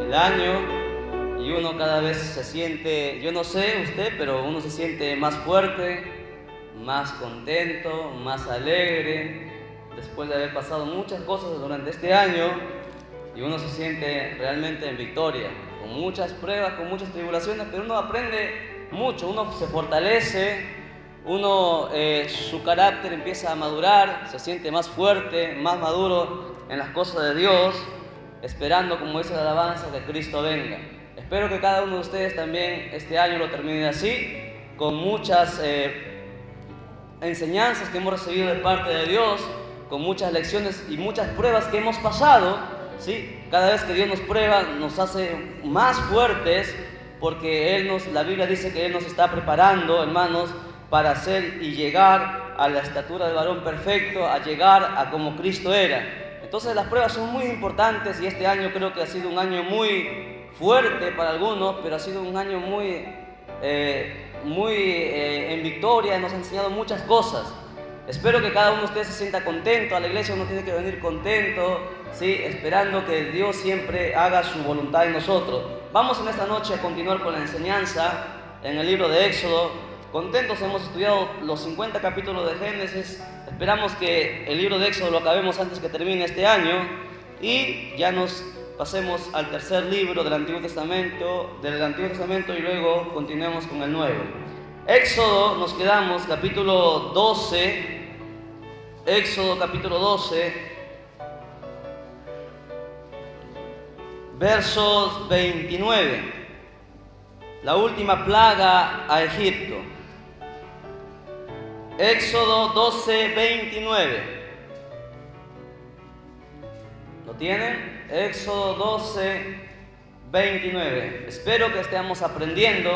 el año y uno cada vez se siente, yo no sé usted, pero uno se siente más fuerte, más contento, más alegre, después de haber pasado muchas cosas durante este año, y uno se siente realmente en victoria, con muchas pruebas, con muchas tribulaciones, pero uno aprende mucho, uno se fortalece, uno su carácter empieza a madurar, se siente más fuerte, más maduro en las cosas de Dios, esperando, como dice la alabanza, que Cristo venga. Espero que cada uno de ustedes también este año lo termine así, con muchas enseñanzas que hemos recibido de parte de Dios, con muchas lecciones y muchas pruebas que hemos pasado, ¿sí? Cada vez que Dios nos prueba, nos hace más fuertes, porque la Biblia dice que Él nos está preparando, hermanos, para hacer y llegar a la estatura del varón perfecto, a llegar a como Cristo era. Entonces las pruebas son muy importantes, y este año creo que ha sido un año muy fuerte para algunos, pero ha sido un año muy en victoria, nos ha enseñado muchas cosas. Espero que cada uno de ustedes se sienta contento. A la iglesia uno tiene que venir contento, ¿sí? Esperando que Dios siempre haga su voluntad en nosotros. Vamos en esta noche a continuar con la enseñanza en el libro de Éxodo. Contentos, hemos estudiado los 50 capítulos de Génesis. Esperamos que el libro de Éxodo lo acabemos antes que termine este año y ya nos pasemos al tercer libro del Antiguo Testamento, y luego continuemos con el Nuevo. Éxodo, nos quedamos, capítulo 12, Éxodo capítulo 12, versos 29, la última plaga a Egipto. Éxodo 12, 29. ¿Lo tienen? Éxodo 12, 29. Espero que estemos aprendiendo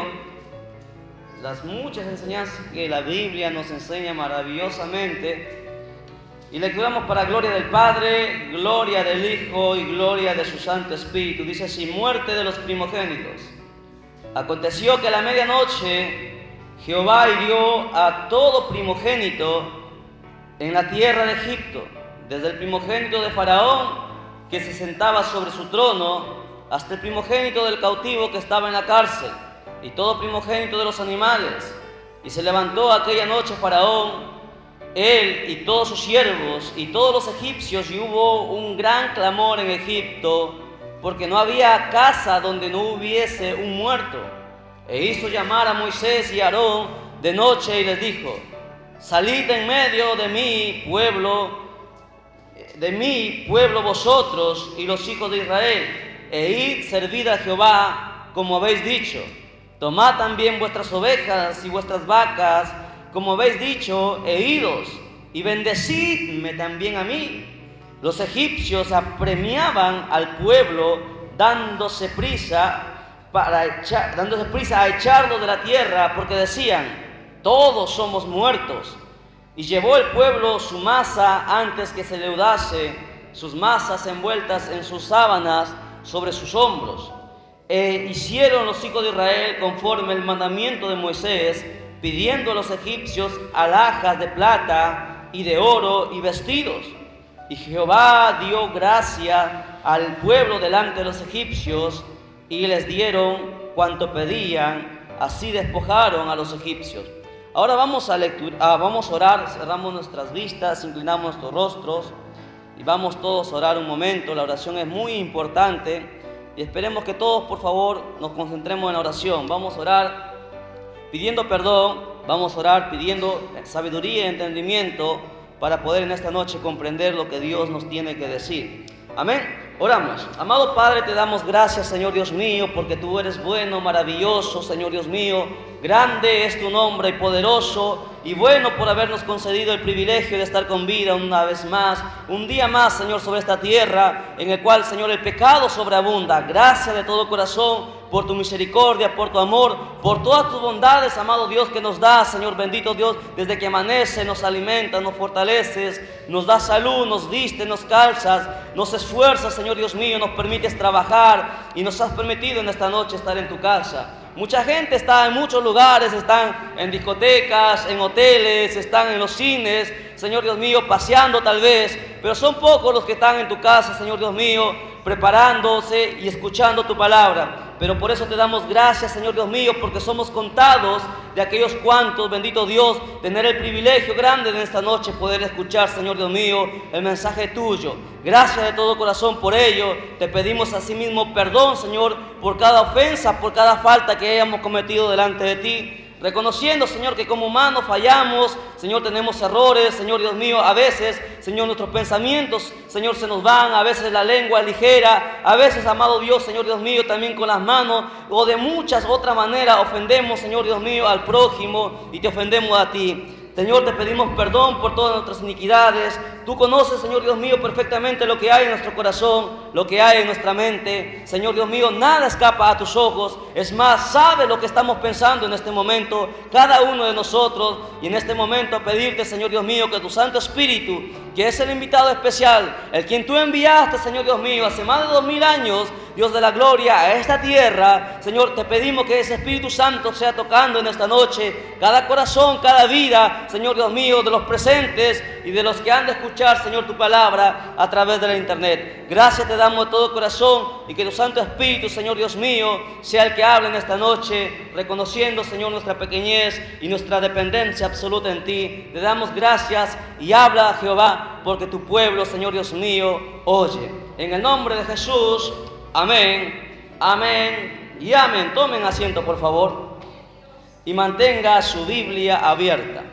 las muchas enseñanzas que la Biblia nos enseña maravillosamente, y lecturamos para gloria del Padre, gloria del Hijo y gloria de su Santo Espíritu. Dice así: muerte de los primogénitos. Aconteció que a la medianoche Jehová hirió a todo primogénito en la tierra de Egipto, desde el primogénito de Faraón, que se sentaba sobre su trono, hasta el primogénito del cautivo que estaba en la cárcel, y todo primogénito de los animales. Y se levantó aquella noche Faraón, él y todos sus siervos y todos los egipcios, y hubo un gran clamor en Egipto, porque no había casa donde no hubiese un muerto. E hizo llamar a Moisés y a Aarón de noche y les dijo: salid en medio de mi pueblo vosotros y los hijos de Israel, e id, servid a Jehová como habéis dicho. Tomad también vuestras ovejas y vuestras vacas como habéis dicho, e idos, y bendecidme también a mí. Los egipcios apremiaban al pueblo, dándose prisa a echarlo de la tierra, porque decían: todos somos muertos. Y llevó el pueblo su masa antes que se leudase, sus masas envueltas en sus sábanas sobre sus hombros. E hicieron los hijos de Israel conforme el mandamiento de Moisés, pidiendo a los egipcios alhajas de plata y de oro y vestidos. Y Jehová dio gracia al pueblo delante de los egipcios, y les dieron cuanto pedían, así despojaron a los egipcios. Ahora vamos a orar, cerramos nuestras vistas, inclinamos nuestros rostros y vamos todos a orar un momento. La oración es muy importante y esperemos que todos, por favor, nos concentremos en la oración. Vamos a orar pidiendo perdón, vamos a orar pidiendo sabiduría y entendimiento para poder en esta noche comprender lo que Dios nos tiene que decir. Amén. Oramos. Amado Padre, te damos gracias, Señor Dios mío, porque tú eres bueno, maravilloso, Señor Dios mío. Grande es tu nombre y poderoso y bueno por habernos concedido el privilegio de estar con vida una vez más, un día más, Señor, sobre esta tierra en el cual, Señor, el pecado sobreabunda. Gracias de todo corazón por tu misericordia, por tu amor, por todas tus bondades, amado Dios, que nos das, Señor bendito Dios. Desde que amanece nos alimentas, nos fortaleces, nos das salud, nos vistes, nos calzas, nos esfuerzas, Señor Dios mío, nos permites trabajar y nos has permitido en esta noche estar en tu casa. Mucha gente está en muchos lugares, están en discotecas, en hoteles, están en los cines, Señor Dios mío, paseando tal vez, pero son pocos los que están en tu casa, Señor Dios mío, preparándose y escuchando tu palabra. Pero por eso te damos gracias, Señor Dios mío, porque somos contados de aquellos cuantos, bendito Dios, tener el privilegio grande de esta noche poder escuchar, Señor Dios mío, el mensaje tuyo. Gracias de todo corazón por ello. Te pedimos asimismo perdón, Señor, por cada ofensa, por cada falta que hayamos cometido delante de ti. Reconociendo, Señor, que como humanos fallamos, Señor, tenemos errores, Señor Dios mío, a veces, Señor, nuestros pensamientos, Señor, se nos van, a veces la lengua es ligera, a veces, amado Dios, Señor Dios mío, también con las manos, o de muchas otras maneras ofendemos, Señor Dios mío, al prójimo y te ofendemos a ti. Señor, te pedimos perdón por todas nuestras iniquidades. Tú conoces, Señor Dios mío, perfectamente lo que hay en nuestro corazón, lo que hay en nuestra mente. Señor Dios mío, nada escapa a tus ojos. Es más, sabes lo que estamos pensando en este momento, cada uno de nosotros. Y en este momento pedirte, Señor Dios mío, que tu Santo Espíritu, que es el invitado especial, el quien tú enviaste, Señor Dios mío, hace más de 2000 años, Dios de la gloria, a esta tierra. Señor, te pedimos que ese Espíritu Santo sea tocando en esta noche cada corazón, cada vida, Señor Dios mío, de los presentes y de los que han de escuchar, Señor, tu palabra a través de la internet. Gracias te damos de todo corazón y que tu Santo Espíritu, Señor Dios mío, sea el que hable en esta noche, reconociendo, Señor, nuestra pequeñez y nuestra dependencia absoluta en ti. Te damos gracias y habla, Jehová, porque tu pueblo, Señor Dios mío, oye. En el nombre de Jesús, amén, amén y amén. Tomen asiento, por favor, y mantenga su Biblia abierta.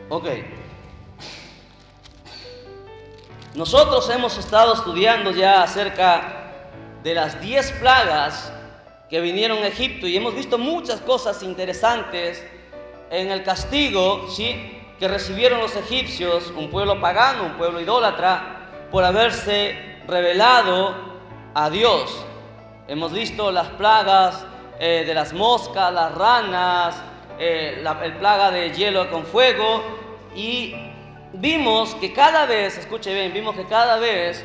Ok. Nosotros hemos estado estudiando ya acerca de las 10 plagas que vinieron a Egipto y hemos visto muchas cosas interesantes en el castigo, ¿sí?, que recibieron los egipcios, un pueblo pagano, un pueblo idólatra, por haberse rebelado a Dios. Hemos visto las plagas de las moscas, las ranas, el plaga de hielo con fuego, y vimos que cada vez, escuche bien, vimos que cada vez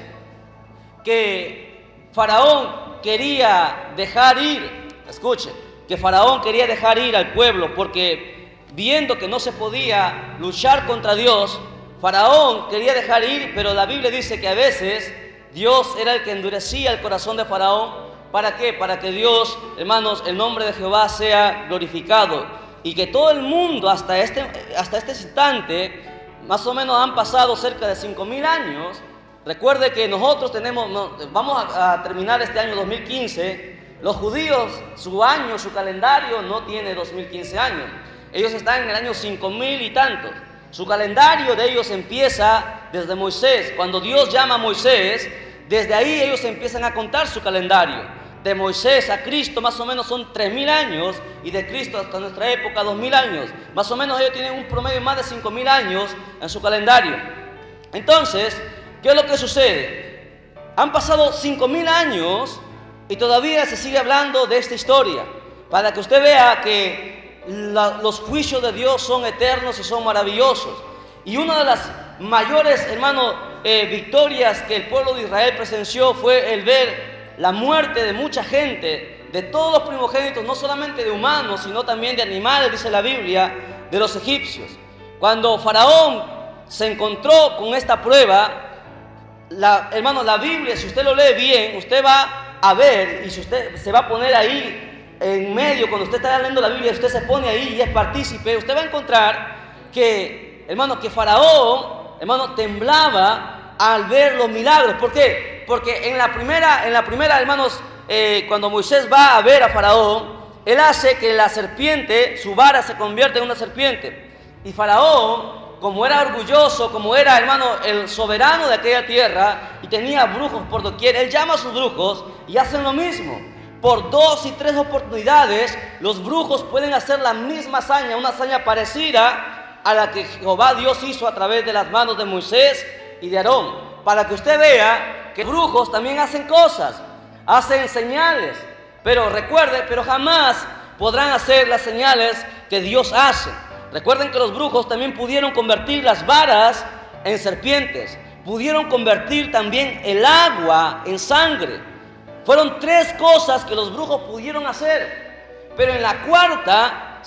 que Faraón quería dejar ir, escuche, que Faraón quería dejar ir al pueblo porque viendo que no se podía luchar contra Dios, Faraón quería dejar ir, pero la Biblia dice que a veces Dios era el que endurecía el corazón de Faraón. ¿Para qué? Para que Dios, hermanos, el nombre de Jehová sea glorificado y que todo el mundo hasta este instante, más o menos han pasado cerca de 5000 años. Recuerde que nosotros vamos a terminar este año 2015. Los judíos, su año, su calendario no tiene 2015 años. Ellos están en el año 5000 y tantos. Su calendario de ellos empieza desde Moisés. Cuando Dios llama a Moisés, desde ahí ellos empiezan a contar su calendario. De Moisés a Cristo más o menos son 3000 años y de Cristo hasta nuestra época 2000 años. Más o menos ellos tienen un promedio de más de 5000 años en su calendario. Entonces, ¿qué es lo que sucede? Han pasado 5000 años y todavía se sigue hablando de esta historia, para que usted vea que los juicios de Dios son eternos y son maravillosos. Y una de las mayores, hermano, victorias que el pueblo de Israel presenció fue el ver la muerte de mucha gente, de todos los primogénitos, no solamente de humanos, sino también de animales, dice la Biblia, de los egipcios. Cuando Faraón se encontró con esta prueba, hermano, la Biblia, si usted lo lee bien, usted va a ver, y si usted se va a poner ahí en medio, cuando usted está leyendo la Biblia, usted se pone ahí y es partícipe, usted va a encontrar que, hermano, que Faraón, hermano, temblaba al ver los milagros. ¿Por qué? Porque en la primera, hermanos, cuando Moisés va a ver a Faraón, él hace que la serpiente, su vara se convierta en una serpiente. Y Faraón, como era orgulloso, como era, hermano, el soberano de aquella tierra y tenía brujos por doquier, él llama a sus brujos y hacen lo mismo. Por 2 y 3 oportunidades, los brujos pueden hacer la misma hazaña, una hazaña parecida a la que Jehová Dios hizo a través de las manos de Moisés y de Aarón, para que usted vea que los brujos también hacen cosas, hacen señales, pero recuerde, pero jamás podrán hacer las señales que Dios hace. Recuerden que los brujos también pudieron convertir las varas en serpientes, pudieron convertir también el agua en sangre. Fueron 3 cosas que los brujos pudieron hacer, pero en la cuarta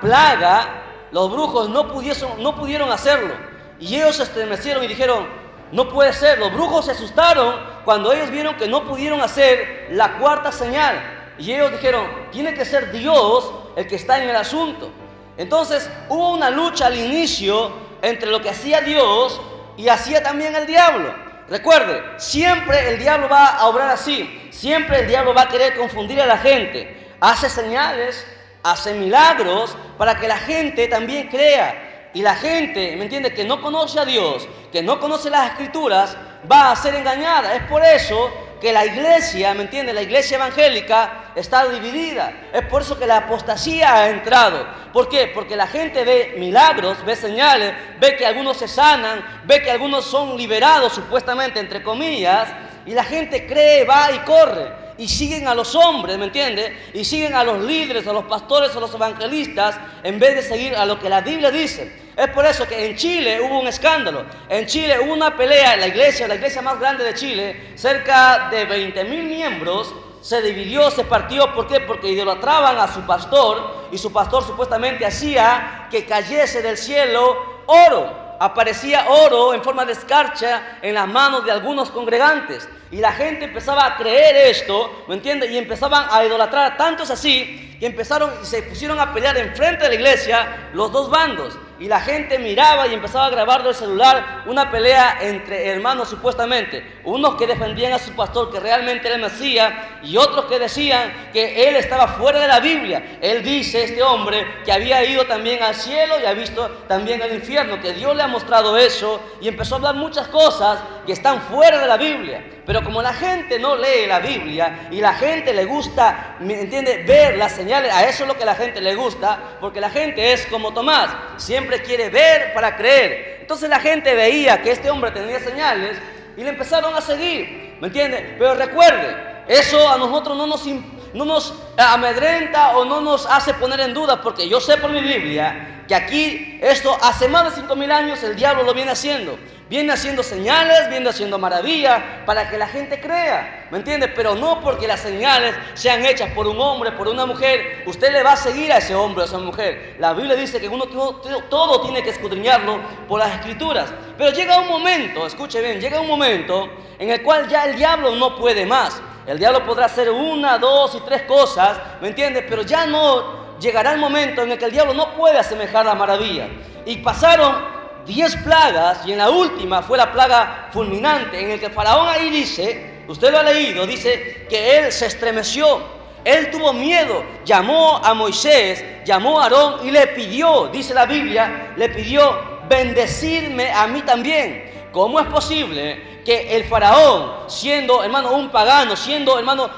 plaga, los brujos no pudieron hacerlo. Y ellos se estremecieron y dijeron: no puede ser. Los brujos se asustaron cuando ellos vieron que no pudieron hacer la cuarta señal. Y ellos dijeron, tiene que ser Dios el que está en el asunto. Entonces hubo una lucha al inicio entre lo que hacía Dios y hacía también el diablo. Recuerde, siempre el diablo va a obrar así. Siempre el diablo va a querer confundir a la gente. Hace señales, hace milagros para que la gente también crea. Y la gente, ¿me entiende?, que no conoce a Dios, que no conoce las Escrituras, va a ser engañada. Es por eso que la iglesia, ¿me entiende?, la iglesia evangélica está dividida. Es por eso que la apostasía ha entrado. ¿Por qué? Porque la gente ve milagros, ve señales, ve que algunos se sanan, ve que algunos son liberados, supuestamente, entre comillas, y la gente cree, va y corre. Y siguen a los hombres, ¿me entiende? Y siguen a los líderes, a los pastores, a los evangelistas, en vez de seguir a lo que la Biblia dice. Es por eso que en Chile hubo un escándalo. En Chile hubo una pelea, la iglesia más grande de Chile, cerca de 20,000 miembros, se dividió, se partió. ¿Por qué? Porque idolatraban a su pastor, y su pastor supuestamente hacía que cayese del cielo oro. Aparecía oro en forma de escarcha en las manos de algunos congregantes. Y la gente empezaba a creer esto, ¿me entiende? Y empezaban a idolatrar. Tanto es así que empezaron y se pusieron a pelear enfrente de la iglesia los dos bandos. Y la gente miraba y empezaba a grabar del celular una pelea entre hermanos supuestamente. Unos que defendían a su pastor, que realmente era el Mesías, y otros que decían que él estaba fuera de la Biblia. Él dice, este hombre, que había ido también al cielo y ha visto también el infierno, que Dios le ha mostrado eso, y empezó a hablar muchas cosas que están fuera de la Biblia. Pero como la gente no lee la Biblia y la gente le gusta, ¿me entiende?, ver las señales, a eso es lo que la gente le gusta, porque la gente es como Tomás, siempre quiere ver para creer. Entonces la gente veía que este hombre tenía señales y le empezaron a seguir, ¿me entiende? Pero recuerde, eso a nosotros no nos amedrenta o no nos hace poner en duda, porque yo sé por mi Biblia que aquí esto hace más de 5,000 años el diablo lo viene haciendo. Viene haciendo señales, viene haciendo maravillas para que la gente crea, ¿me entiende? Pero no porque las señales sean hechas por un hombre, por una mujer, usted le va a seguir a ese hombre o a esa mujer. La Biblia dice que uno todo tiene que escudriñarlo por las Escrituras. Pero llega un momento, escuche bien, llega un momento en el cual ya el diablo no puede más. El diablo podrá hacer 1, 2 y 3 cosas, ¿me entiende? Pero ya no llegará el momento en el que el diablo no puede asemejar la maravilla. Y pasaron 10 plagas, y en la última fue la plaga fulminante, en el que el faraón ahí dice, usted lo ha leído, dice que él se estremeció, él tuvo miedo, llamó a Moisés, llamó a Aarón y le pidió, dice la Biblia, le pidió bendecirme a mí también. ¿Cómo es posible que el faraón, siendo, hermano, un pagano, siendo, hermano,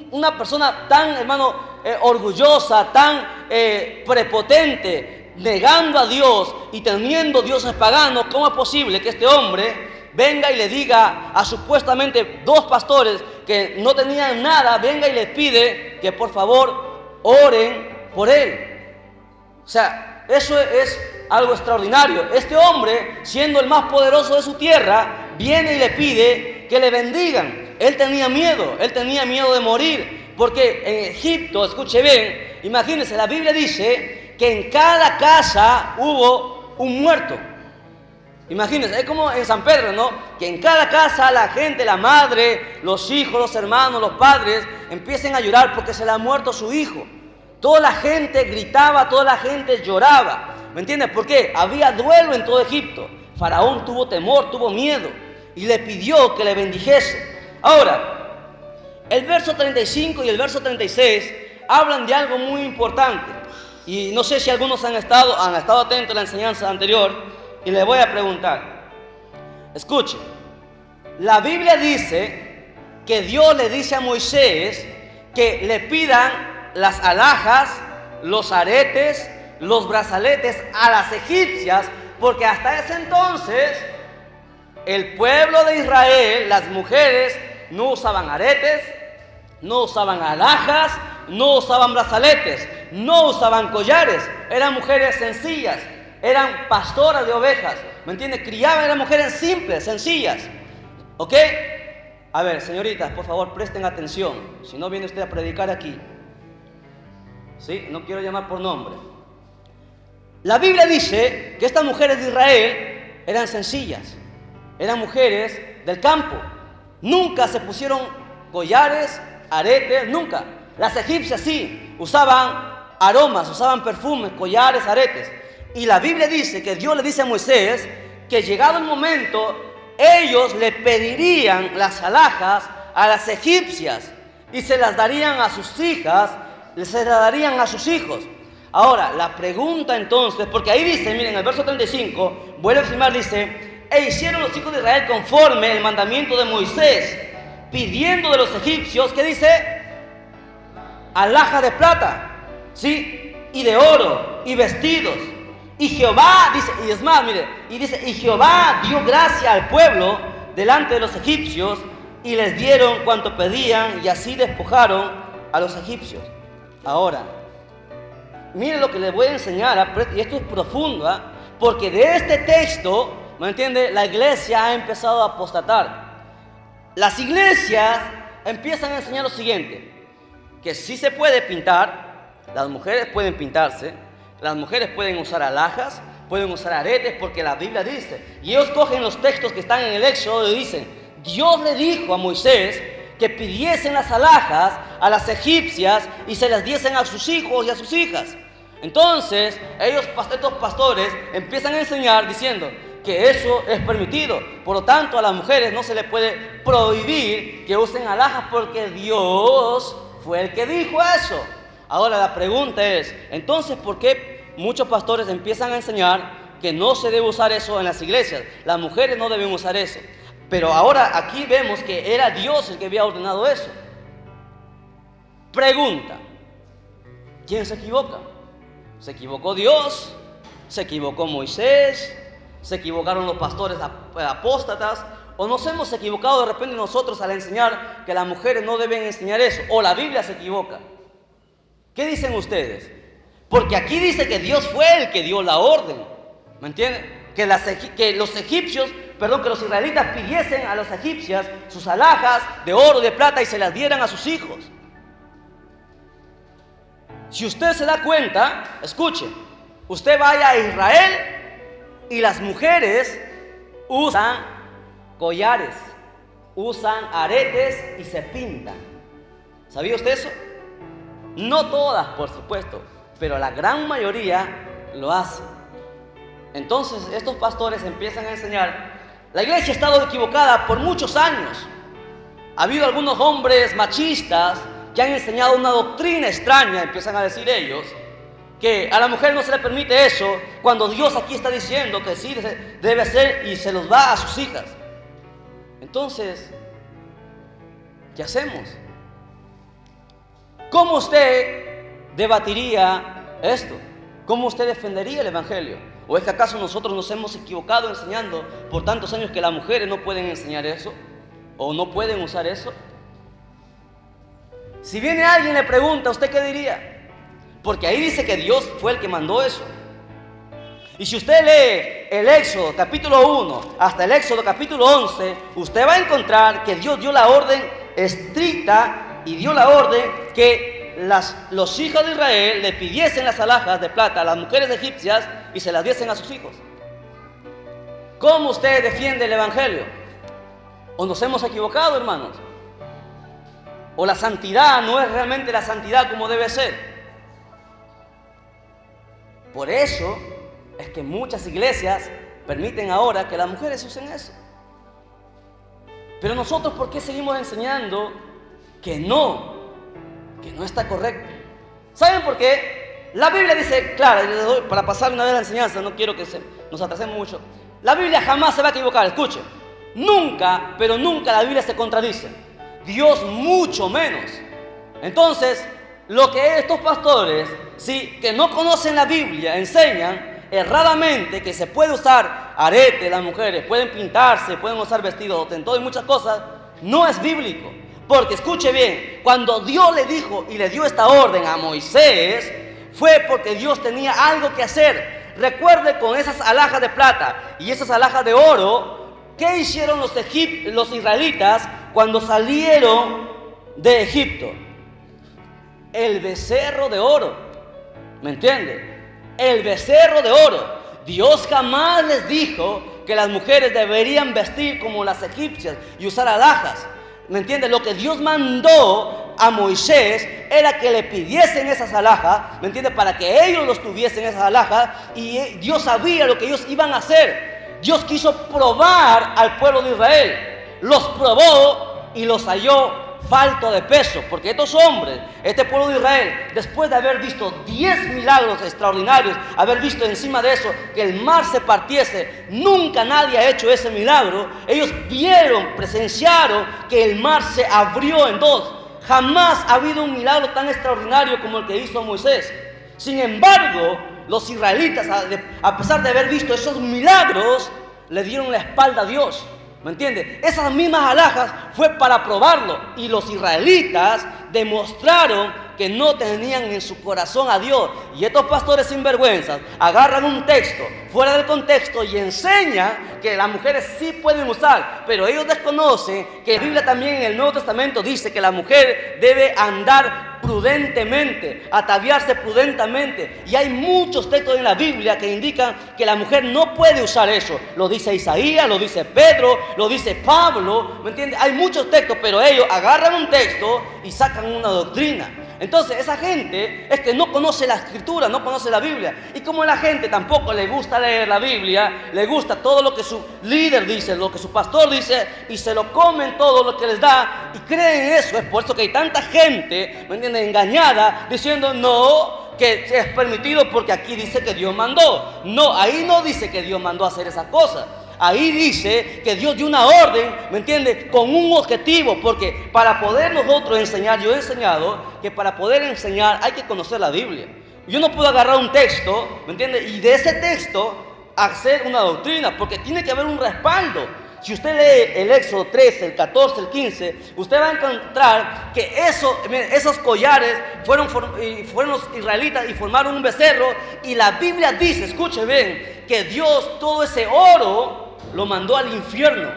una persona tan, hermano, orgullosa, tan prepotente, negando a Dios y teniendo dioses paganos, cómo es posible que este hombre venga y le diga a supuestamente 2 pastores que no tenían nada, venga y les pide que por favor oren por él? O sea, eso es algo extraordinario. Este hombre, siendo el más poderoso de su tierra, viene y le pide que le bendigan. Él tenía miedo de morir, porque en Egipto, escuche bien, imagínense, la Biblia dice que en cada casa hubo un muerto. Imagínense, es como en San Pedro, ¿no? Que en cada casa la gente, la madre, los hijos, los hermanos, los padres, empiecen a llorar porque se le ha muerto su hijo. Toda la gente gritaba, toda la gente lloraba. ¿Me entiendes? ¿Por qué? Había duelo en todo Egipto. Faraón tuvo temor, tuvo miedo y le pidió que le bendijese. Ahora, el verso 35 y el verso 36 hablan de algo muy importante. Y no sé si algunos han estado atentos a la enseñanza anterior, y les voy a preguntar. Escuchen, la Biblia dice que Dios le dice a Moisés que le pidan las alhajas, los aretes, los brazaletes a las egipcias, porque hasta ese entonces el pueblo de Israel, las mujeres, no usaban aretes, no usaban alhajas, no usaban brazaletes, no usaban collares, eran mujeres sencillas, eran pastoras de ovejas, ¿me entiende? Criaban, eran mujeres simples, sencillas, ¿ok? A ver, señoritas, por favor, presten atención, si no viene usted a predicar aquí, ¿sí? No quiero llamar por nombre. La Biblia dice que estas mujeres de Israel eran sencillas, eran mujeres del campo. Nunca se pusieron collares, aretes, nunca. Las egipcias sí, usaban aromas, usaban perfumes, collares, aretes. Y la Biblia dice que Dios le dice a Moisés que llegado el momento, ellos le pedirían las alhajas a las egipcias y se las darían a sus hijas, se las darían a sus hijos. Ahora, la pregunta entonces, porque ahí dice, miren, el verso 35, vuelve a afirmar, dice: e hicieron los hijos de Israel conforme el mandamiento de Moisés, pidiendo de los egipcios, ¿qué dice? Alhajas de plata, ¿sí? Y de oro, y vestidos. Y Jehová, dice, y es más, mire, y dice, y Jehová dio gracia al pueblo delante de los egipcios, y les dieron cuanto pedían, y así despojaron a los egipcios. Ahora, miren lo que les voy a enseñar, y esto es profundo, ¿eh? Porque de este texto, ¿me entiende? La iglesia ha empezado a apostatar. Las iglesias empiezan a enseñar lo siguiente: que sí se puede pintar, las mujeres pueden pintarse, las mujeres pueden usar alhajas, pueden usar aretes, porque la Biblia dice, y ellos cogen los textos que están en el Éxodo y dicen: Dios le dijo a Moisés que pidiesen las alhajas a las egipcias y se las diesen a sus hijos y a sus hijas. Entonces, estos pastores empiezan a enseñar diciendo que eso es permitido. Por lo tanto, a las mujeres no se les puede prohibir que usen alhajas porque Dios fue el que dijo eso. Ahora la pregunta es, entonces, ¿por qué muchos pastores empiezan a enseñar que no se debe usar eso en las iglesias? Las mujeres no deben usar eso. Pero ahora aquí vemos que era Dios el que había ordenado eso. Pregunta: ¿quién se equivoca? ¿Se equivocó Dios? ¿Se equivocó Moisés? ¿Se equivocaron los pastores apóstatas? ¿O nos hemos equivocado de repente nosotros al enseñar que las mujeres no deben enseñar eso? ¿O la Biblia se equivoca? ¿Qué dicen ustedes? Porque aquí dice que Dios fue el que dio la orden. ¿Me entienden? Que los israelitas pidiesen a los egipcias sus alhajas de oro, de plata, y se las dieran a sus hijos. Si usted se da cuenta, escuche, usted vaya a Israel y las mujeres usan collares, usan aretes y se pintan. ¿Sabía usted eso? No todas, por supuesto, pero la gran mayoría lo hace. Entonces estos pastores empiezan a enseñar. La iglesia ha estado equivocada por muchos años. Ha habido algunos hombres machistas que han enseñado una doctrina extraña, empiezan a decir ellos, que a la mujer no se le permite eso, cuando Dios aquí está diciendo que sí debe hacer y se los da a sus hijas. Entonces, ¿qué hacemos? ¿Cómo usted debatiría esto? ¿Cómo usted defendería el evangelio? ¿O es que acaso nosotros nos hemos equivocado enseñando por tantos años que las mujeres no pueden enseñar eso? ¿O no pueden usar eso? Si viene alguien y le pregunta, ¿usted qué diría? Porque ahí dice que Dios fue el que mandó eso. Y si usted lee el Éxodo capítulo 1 hasta el Éxodo capítulo 11, usted va a encontrar que Dios dio la orden estricta y dio la orden que los hijos de Israel le pidiesen las alhajas de plata a las mujeres egipcias y se las diesen a sus hijos. ¿Cómo usted defiende el evangelio? ¿O nos hemos equivocado, hermanos? ¿O la santidad no es realmente la santidad como debe ser? Por eso es que muchas iglesias permiten ahora que las mujeres usen eso. Pero nosotros, ¿por qué seguimos enseñando que no está correcto? ¿Saben por qué? La Biblia dice, claro, para pasar una vez la enseñanza, no quiero que nos atrasemos mucho. La Biblia jamás se va a equivocar, escuchen. Nunca, pero nunca la Biblia se contradice. Dios mucho menos. Entonces, lo que estos pastores, sí, que no conocen la Biblia, enseñan erradamente que se puede usar arete, las mujeres pueden pintarse, pueden usar vestidos, todo y muchas cosas, no es bíblico. Porque escuche bien, cuando Dios le dijo y le dio esta orden a Moisés, fue porque Dios tenía algo que hacer. Recuerde, con esas alhajas de plata y esas alhajas de oro, ¿qué hicieron los israelitas cuando salieron de Egipto? El becerro de oro. ¿Me entiende? El becerro de oro. Dios jamás les dijo que las mujeres deberían vestir como las egipcias y usar alhajas. ¿Me entiendes? Lo que Dios mandó a Moisés era que le pidiesen esas alhajas, ¿me entiendes? Para que ellos los tuviesen esas alhajas, y Dios sabía lo que ellos iban a hacer. Dios quiso probar al pueblo de Israel, los probó y los halló falto de peso, porque estos hombres, este pueblo de Israel, después de haber visto 10 milagros extraordinarios, haber visto encima de eso que el mar se partiese, nunca nadie ha hecho ese milagro. Ellos vieron, presenciaron que el mar se abrió en dos. Jamás ha habido un milagro tan extraordinario como el que hizo Moisés. Sin embargo, los israelitas, a pesar de haber visto esos milagros, le dieron la espalda a Dios. ¿Me entiendes? Esas mismas alhajas fue para probarlo, y los israelitas demostraron que no tenían en su corazón a Dios. Y estos pastores sinvergüenzas agarran un texto fuera del contexto y enseñan que las mujeres sí pueden usar, pero ellos desconocen que la Biblia también en el Nuevo Testamento dice que la mujer debe andar prudentemente, ataviarse prudentemente. Y hay muchos textos en la Biblia que indican que la mujer no puede usar eso. Lo dice Isaías, lo dice Pedro, lo dice Pablo, ¿me entiendes? Hay muchos textos, pero ellos agarran un texto y sacan una doctrina. Entonces esa gente es que no conoce la escritura, no conoce la Biblia. Y como a la gente tampoco le gusta leer la Biblia, le gusta todo lo que su líder dice, lo que su pastor dice, y se lo comen todo lo que les da y creen eso. Es por eso que hay tanta gente, ¿me entiendes?, engañada, diciendo no, que es permitido porque aquí dice que Dios mandó. No, ahí no dice que Dios mandó a hacer esas cosas. Ahí dice que Dios dio una orden, ¿me entiendes?, con un objetivo, porque para poder nosotros enseñar, yo he enseñado que para poder enseñar hay que conocer la Biblia. Yo no puedo agarrar un texto, ¿me entiendes?, y de ese texto hacer una doctrina, porque tiene que haber un respaldo. Si usted lee el Éxodo 13, el 14, el 15, usted va a encontrar que esos collares fueron los israelitas y formaron un becerro, y la Biblia dice, escuche bien, que Dios todo ese oro lo mandó al infierno.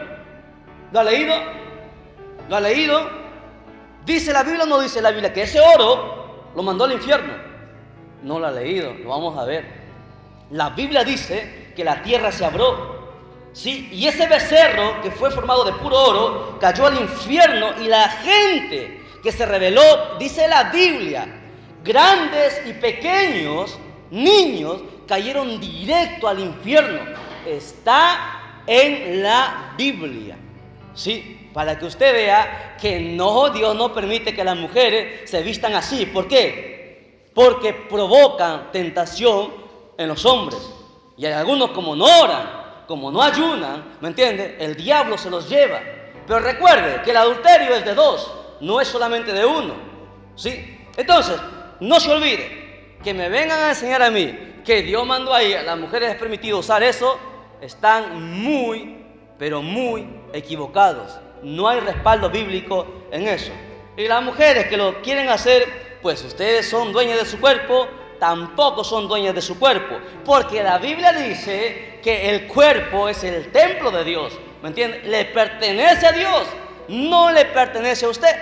¿Lo ha leído? ¿Lo ha leído? ¿Dice la Biblia o no dice la Biblia que ese oro lo mandó al infierno? No lo ha leído, lo vamos a ver. La Biblia dice que la tierra se abrió, ¿sí? Y ese becerro que fue formado de puro oro cayó al infierno, y la gente que se rebeló, dice la Biblia, grandes y pequeños, niños, cayeron directo al infierno. Está en la Biblia, ¿sí? Para que usted vea que no, Dios no permite que las mujeres se vistan así. ¿Por qué? Porque provocan tentación en los hombres. Y hay algunos, como no oran, como no ayunan, ¿me entiende?, el diablo se los lleva. Pero recuerde que el adulterio es de dos, no es solamente de uno, ¿sí? Entonces, no se olvide que me vengan a enseñar a mí que Dios mandó ahí a las mujeres es permitido usar eso. Están muy, pero muy equivocados. No hay respaldo bíblico en eso. Y las mujeres que lo quieren hacer, pues ustedes son dueñas de su cuerpo, tampoco son dueñas de su cuerpo, porque la Biblia dice que el cuerpo es el templo de Dios, ¿me entiende? Le pertenece a Dios, no le pertenece a usted,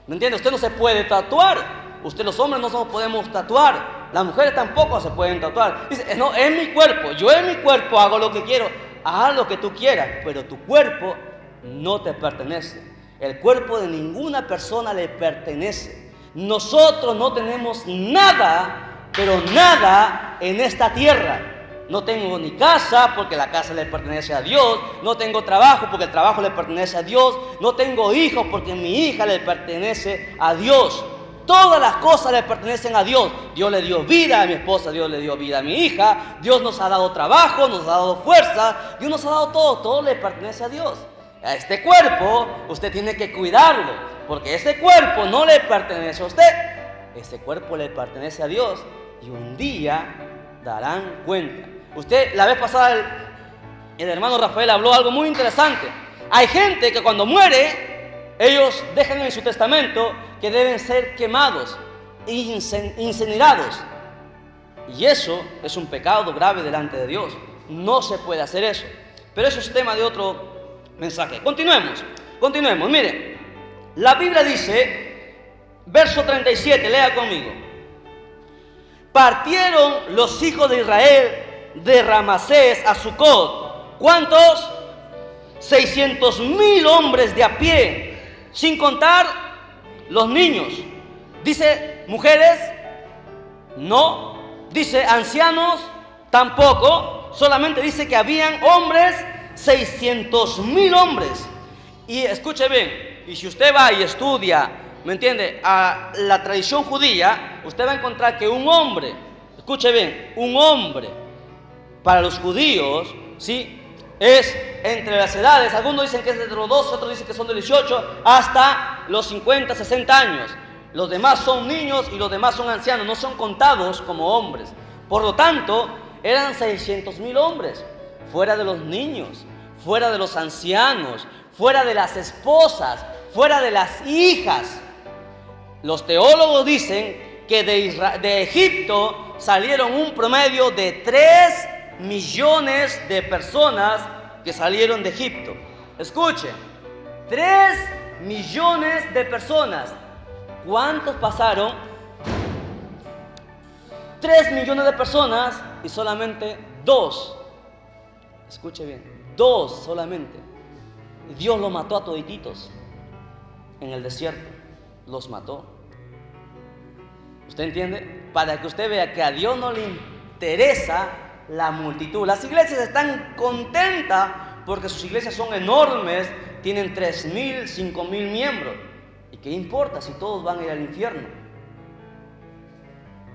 ¿me entiende? Usted no se puede tatuar, los hombres no nos podemos tatuar, las mujeres tampoco se pueden tatuar. Dice, no, es mi cuerpo, yo en mi cuerpo hago lo que quiero. Haz lo que tú quieras, pero tu cuerpo no te pertenece. El cuerpo de ninguna persona le pertenece. Nosotros no tenemos nada, pero nada en esta tierra. No tengo ni casa porque la casa le pertenece a Dios. No tengo trabajo porque el trabajo le pertenece a Dios. No tengo hijos porque mi hija le pertenece a Dios. Todas las cosas le pertenecen a Dios. Dios le dio vida a mi esposa, Dios le dio vida a mi hija, Dios nos ha dado trabajo, nos ha dado fuerza, Dios nos ha dado todo le pertenece a Dios. A este cuerpo usted tiene que cuidarlo, porque ese cuerpo no le pertenece a usted, ese cuerpo le pertenece a Dios, y un día darán cuenta. Usted, la vez pasada, el hermano Rafael habló algo muy interesante. Hay gente que cuando muere, ellos dejan en su testamento que deben ser quemados, incinerados. Y eso es un pecado grave delante de Dios. No se puede hacer eso. Pero eso es tema de otro mensaje. Continuemos. Mire, la Biblia dice, verso 37, lea conmigo. Partieron los hijos de Israel de Ramasés a Sucot, ¿Cuántos? 600,000 hombres de a pie, sin contar los niños. Dice mujeres, no. Dice ancianos, tampoco. Solamente dice que habían hombres, 600,000 hombres. Y escuche bien, y si usted va y estudia, ¿me entiende?, a la tradición judía, usted va a encontrar que un hombre, escuche bien, un hombre para los judíos, ¿sí?, es entre las edades, algunos dicen que es de los 12, otros dicen que son de 18, hasta los 50, 60 años. Los demás son niños y los demás son ancianos, no son contados como hombres. Por lo tanto, eran 600,000 hombres, fuera de los niños, fuera de los ancianos, fuera de las esposas, fuera de las hijas. Los teólogos dicen que de Egipto salieron un promedio de 3 millones de personas que salieron de Egipto. Escuchen, 3 millones de personas. ¿Cuántos pasaron? 3 millones de personas y solamente 2. Escuche bien, 2 solamente. Dios los mató a todititos en el desierto. Los mató. ¿Usted entiende? Para que usted vea que a Dios no le interesa la multitud. Las iglesias están contentas porque sus iglesias son enormes, tienen 3,000, 5,000 miembros. ¿Y qué importa si todos van a ir al infierno?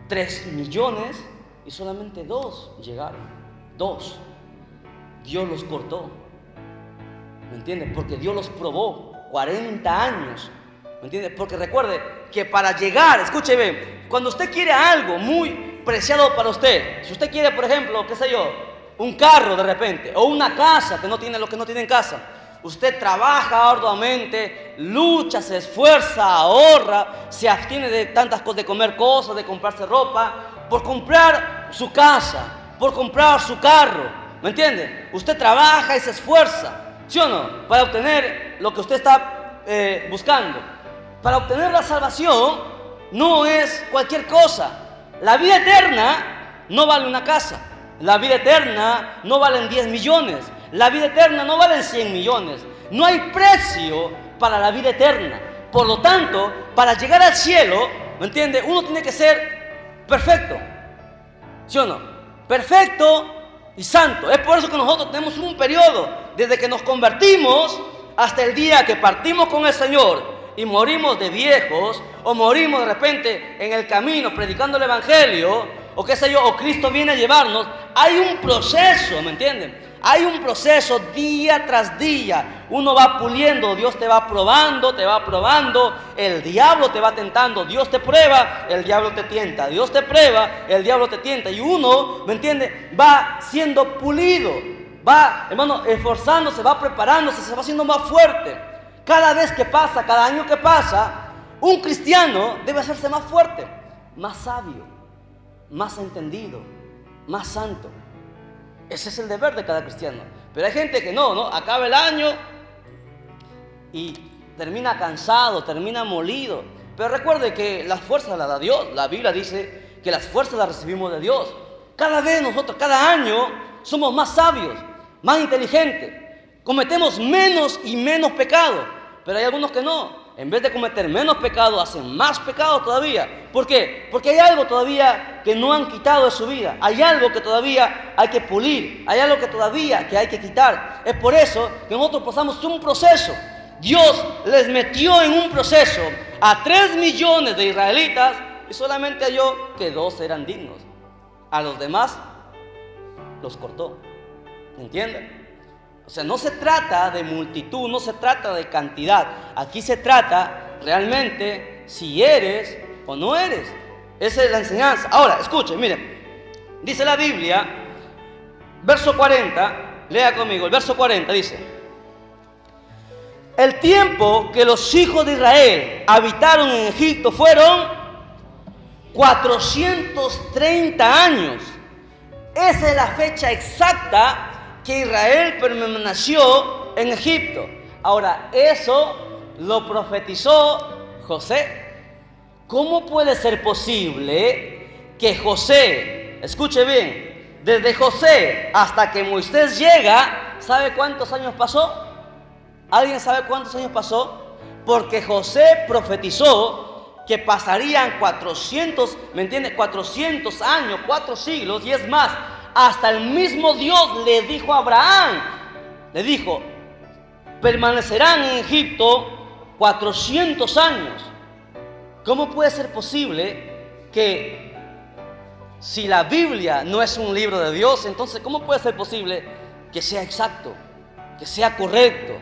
3 millones y solamente 2 llegaron. 2. Dios los cortó. ¿Me entiende? Porque Dios los probó 40 años. ¿Me entiende? Porque recuerde que para llegar, escuche bien, cuando usted quiere algo muy preciado para usted, si usted quiere, por ejemplo, qué sé yo, un carro de repente, o una casa que no tiene los que no tienen casa, usted trabaja arduamente, lucha, se esfuerza, ahorra, se abstiene de tantas cosas, de comer cosas, de comprarse ropa, por comprar su casa, por comprar su carro, ¿me entiende? Usted trabaja y se esfuerza, ¿sí o no? Para obtener lo que usted está buscando. Para obtener la salvación no es cualquier cosa. La vida eterna no vale una casa. La vida eterna no valen 10 millones. La vida eterna no vale 100 millones. No hay precio para la vida eterna. Por lo tanto, para llegar al cielo, ¿me entiende?, uno tiene que ser perfecto. ¿Sí o no? Perfecto y santo. Es por eso que nosotros tenemos un periodo desde que nos convertimos hasta el día que partimos con el Señor y morimos de viejos, o morimos de repente en el camino predicando el evangelio, o qué sé yo, o Cristo viene a llevarnos. Hay un proceso, ¿me entienden? Hay un proceso día tras día. Uno va puliendo, Dios te va probando, el diablo te va tentando, Dios te prueba, el diablo te tienta, Dios te prueba, el diablo te tienta, y uno, ¿me entiende?, va siendo pulido, va, hermano, esforzándose, va preparándose, se va haciendo más fuerte. Cada vez que pasa, cada año que pasa, un cristiano debe hacerse más fuerte, más sabio, más entendido, más santo. Ese es el deber de cada cristiano. Pero hay gente que no, acaba el año y termina cansado, termina molido. Pero recuerde que las fuerzas las da Dios. La Biblia dice que las fuerzas las recibimos de Dios. Cada vez nosotros, cada año, somos más sabios, más inteligentes. Cometemos menos y menos pecado. Pero hay algunos que no. En vez de cometer menos pecado, hacen más pecado todavía. ¿Por qué? Porque hay algo todavía que no han quitado de su vida. Hay algo que todavía hay que pulir. Hay algo que todavía que hay que quitar. Es por eso que nosotros pasamos un proceso. Dios les metió en un proceso a 3 millones de israelitas y solamente halló que 2 eran dignos. A los demás los cortó. ¿Entienden? O sea, no se trata de multitud, no se trata de cantidad. Aquí se trata realmente si eres o no eres. Esa es la enseñanza. Ahora, escuchen, miren. Dice la Biblia, verso 40, lea conmigo, el verso 40 dice: el tiempo que los hijos de Israel habitaron en Egipto fueron 430 años. Esa es la fecha exacta que Israel permaneció en Egipto. Ahora, eso lo profetizó José. ¿Cómo puede ser posible que José, escuche bien, desde José hasta que Moisés llega, ¿sabe cuántos años pasó? ¿Alguien sabe cuántos años pasó? Porque José profetizó que pasarían 400, ¿me entiende? 400 años, 4 siglos, y es más, hasta el mismo Dios le dijo a Abraham, le dijo, permanecerán en Egipto 400 años. ¿Cómo puede ser posible que si la Biblia no es un libro de Dios, entonces cómo puede ser posible que sea exacto, que sea correcto?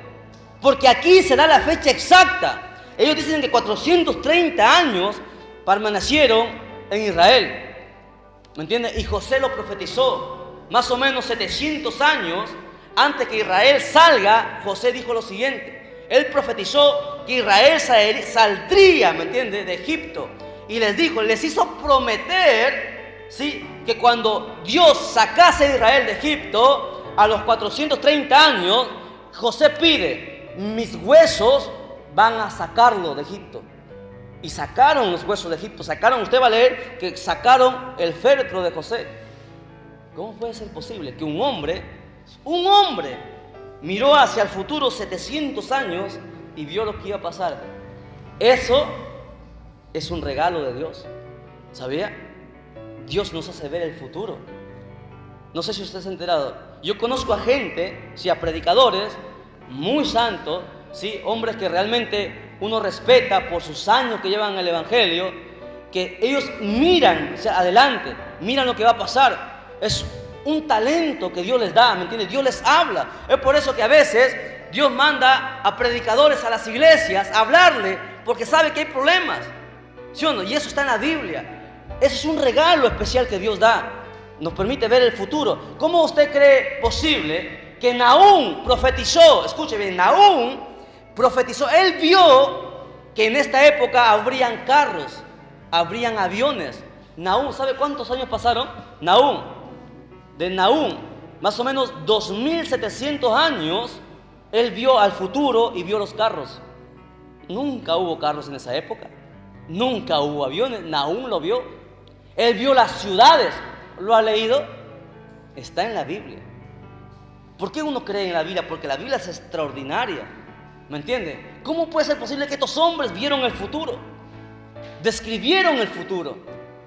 Porque aquí se da la fecha exacta. Ellos dicen que 430 años permanecieron en Israel, ¿me entiendes? Y José lo profetizó. Más o menos 700 años antes que Israel salga, José dijo lo siguiente. Él profetizó que Israel saldría, ¿me entiendes?, de Egipto. Y les dijo, les hizo prometer, ¿sí?, que cuando Dios sacase a Israel de Egipto, a los 430 años, José pide, mis huesos van a sacarlo de Egipto. Y sacaron los huesos de Egipto. Sacaron, usted va a leer que sacaron el féretro de José. ¿Cómo puede ser posible que un hombre miró hacia el futuro 700 años y vio lo que iba a pasar? Eso es un regalo de Dios. ¿Sabía? Dios nos hace ver el futuro. No sé si usted se ha enterado. Yo conozco a gente, sí, a predicadores muy santos, sí, hombres que realmente uno respeta por sus años que llevan el evangelio, que ellos miran, o sea, adelante, miran lo que va a pasar. Es un talento que Dios les da, ¿me entiendes? Dios les habla. Es por eso que a veces Dios manda a predicadores a las iglesias a hablarle, porque sabe que hay problemas, ¿sí o no? Y eso está en la Biblia. Eso es un regalo especial que Dios da. Nos permite ver el futuro. ¿Cómo usted cree posible que Nahum profetizó? Escuche bien, Nahum profetizó. Él vio que en esta época habrían carros, habrían aviones. Nahum, ¿sabe cuántos años pasaron? De Nahum, más o menos 2700 años, él vio al futuro y vio los carros. Nunca hubo carros en esa época, nunca hubo aviones. Nahum lo vio. Él vio las ciudades. ¿Lo ha leído? Está en la Biblia. ¿Por qué uno cree en la Biblia? Porque la Biblia es extraordinaria, ¿me entiende? ¿Cómo puede ser posible que estos hombres vieron el futuro? Describieron el futuro,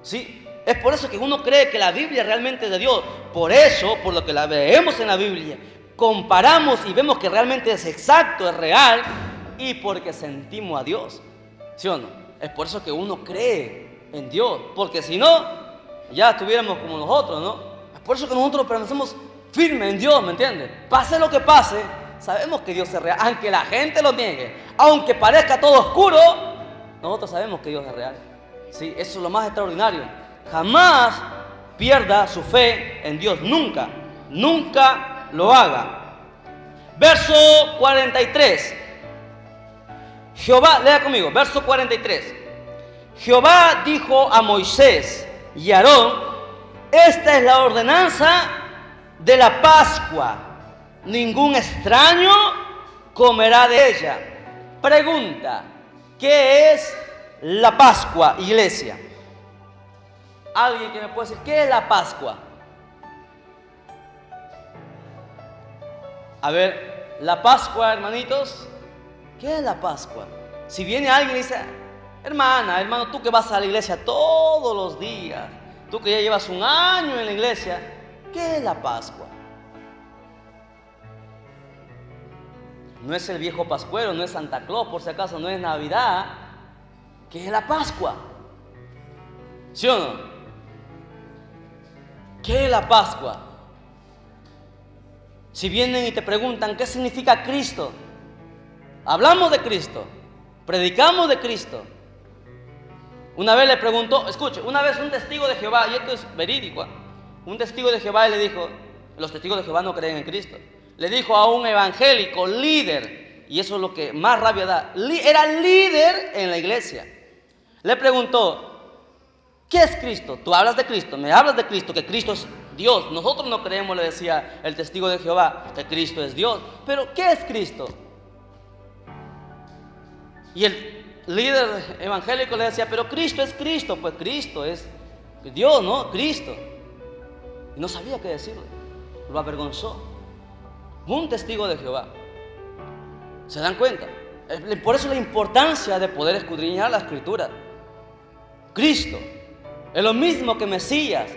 ¿sí? Es por eso que uno cree que la Biblia realmente es de Dios. Por eso, por lo que la leemos en la Biblia, comparamos y vemos que realmente es exacto, es real, y porque sentimos a Dios, ¿sí o no? Es por eso que uno cree en Dios, porque si no, ya estuviéramos como nosotros, ¿no? Es por eso que nosotros permanecemos firmes en Dios, ¿me entiendes? Pase lo que pase, sabemos que Dios es real, aunque la gente lo niegue, aunque parezca todo oscuro, nosotros sabemos que Dios es real, ¿sí? Eso es lo más extraordinario. Jamás pierda su fe en Dios, nunca, nunca lo haga. Verso 43. Jehová, lea conmigo, verso 43. Jehová dijo a Moisés y a Aarón, esta es la ordenanza de la Pascua, ningún extraño comerá de ella. Pregunta, ¿qué es la Pascua, iglesia? ¿Alguien que me puede decir qué es la Pascua? A ver, la Pascua, hermanitos, ¿qué es la Pascua? Si viene alguien y dice, hermano, tú que vas a la iglesia todos los días, tú que ya llevas un año en la iglesia, ¿qué es la Pascua? No es el viejo pascuero, no es Santa Claus, por si acaso, no es Navidad. ¿Qué es la Pascua? ¿Sí o no? ¿Qué es la Pascua? Si vienen y te preguntan qué significa Cristo, hablamos de Cristo, predicamos de Cristo. Una vez le preguntó, escuche, una vez un testigo de Jehová, y esto es verídico, un testigo de Jehová le dijo, los testigos de Jehová no creen en Cristo, le dijo a un evangélico líder, y eso es lo que más rabia da, era líder en la iglesia, le preguntó, ¿qué es Cristo? Tú hablas de Cristo, me hablas de Cristo, que Cristo es Dios. Nosotros no creemos, le decía el testigo de Jehová, que Cristo es Dios. Pero, ¿qué es Cristo? Y el líder evangélico le decía, pero Cristo es Cristo. Pues Cristo es Dios, ¿no? Cristo. Y no sabía qué decirle. Lo avergonzó. un testigo de Jehová. ¿Se dan cuenta? Por eso la importancia de poder escudriñar la Escritura. Cristo es lo mismo que Mesías.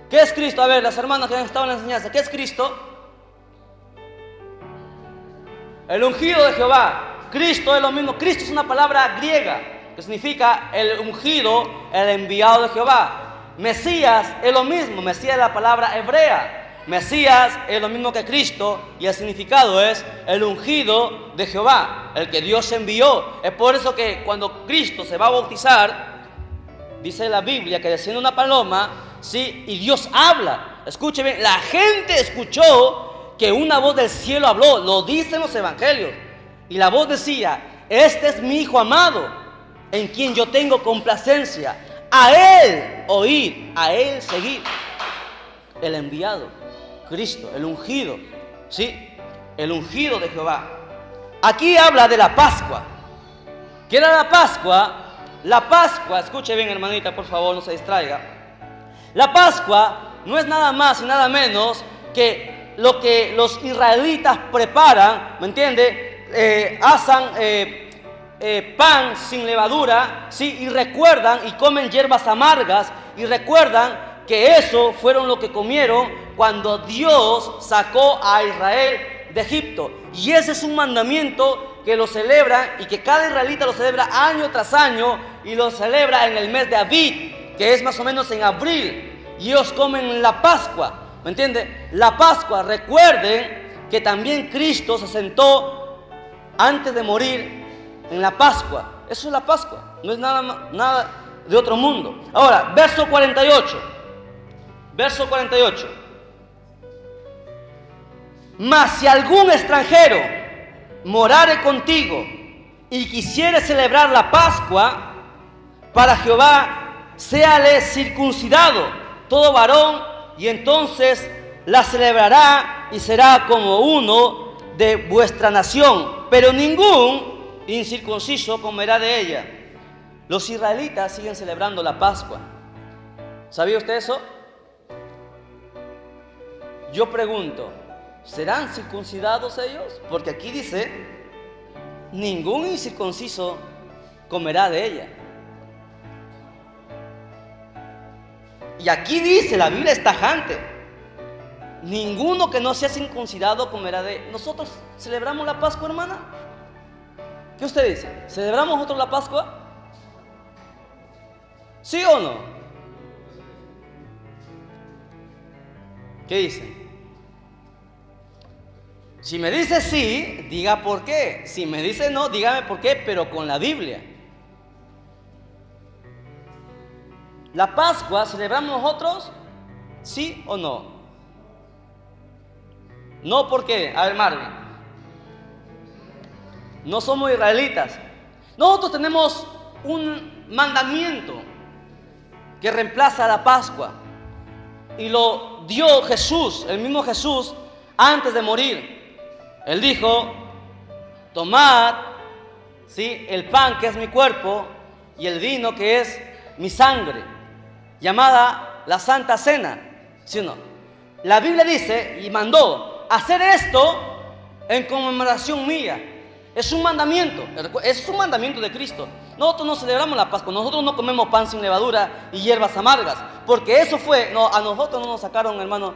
¿Qué es Cristo? A ver, las hermanas que han estado en la enseñanza, ¿qué es Cristo? El ungido de Jehová. Cristo es lo mismo. Cristo es una palabra griega que significa el ungido, el enviado de Jehová. Mesías es lo mismo. Mesías es la palabra hebrea. Mesías es lo mismo que Cristo y el significado es el ungido de Jehová, el que Dios envió. Es por eso que cuando Cristo se va a bautizar, dice la Biblia que desciende una paloma, sí, y Dios habla. Escuche bien, la gente escuchó que una voz del cielo habló, lo dicen los evangelios. Y la voz decía: este es mi Hijo amado, en quien yo tengo complacencia. A Él oír, a Él seguir. El enviado, Cristo, el ungido, ¿sí? El ungido de Jehová. Aquí habla de la Pascua. ¿Qué era la Pascua? La Pascua, escuche bien, hermanita, por favor, no se distraiga. La Pascua no es nada más y nada menos que lo que los israelitas preparan, ¿me entiende? Asan pan sin levadura, ¿sí? Y recuerdan y comen hierbas amargas y recuerdan que eso fueron lo que comieron cuando Dios sacó a Israel de Egipto. Y ese es un mandamiento que lo celebran y que cada israelita lo celebra año tras año y lo celebra en el mes de Abib, que es más o menos en abril, y ellos comen la Pascua, ¿me entiende? La Pascua, recuerden que también Cristo se sentó antes de morir en la Pascua. Eso es la Pascua, no es nada de otro mundo. Ahora, verso 48. Verso 48. Mas si algún extranjero morare contigo y quisiere celebrar la Pascua, para Jehová séale circuncidado todo varón, y entonces la celebrará y será como uno de vuestra nación, pero ningún incircunciso comerá de ella. Los israelitas siguen celebrando la Pascua. ¿Sabía usted eso? Yo pregunto, ¿serán circuncidados ellos? Porque aquí dice: ningún incircunciso comerá de ella. Y aquí dice, la Biblia es tajante: ninguno que no sea circuncidado comerá de ella. ¿Nosotros celebramos la Pascua, hermana? ¿Qué usted dice? ¿Celebramos nosotros la Pascua? ¿Sí o no? ¿Qué dice? Si me dice sí, diga por qué. Si me dice no, dígame por qué, pero con la Biblia. ¿La Pascua celebramos nosotros? ¿Sí o no? No, ¿por qué? A ver, Marvin. No somos israelitas. Nosotros tenemos un mandamiento que reemplaza la Pascua. Y lo dio Jesús, el mismo Jesús, antes de morir. Él dijo: tomad, ¿sí?, el pan que es mi cuerpo y el vino que es mi sangre, llamada la Santa Cena. ¿Sí o no? La Biblia dice y mandó hacer esto en conmemoración mía. Es un mandamiento de Cristo. Nosotros no celebramos la Pascua, nosotros no comemos pan sin levadura y hierbas amargas, porque eso fue, no, a nosotros no nos sacaron, hermano,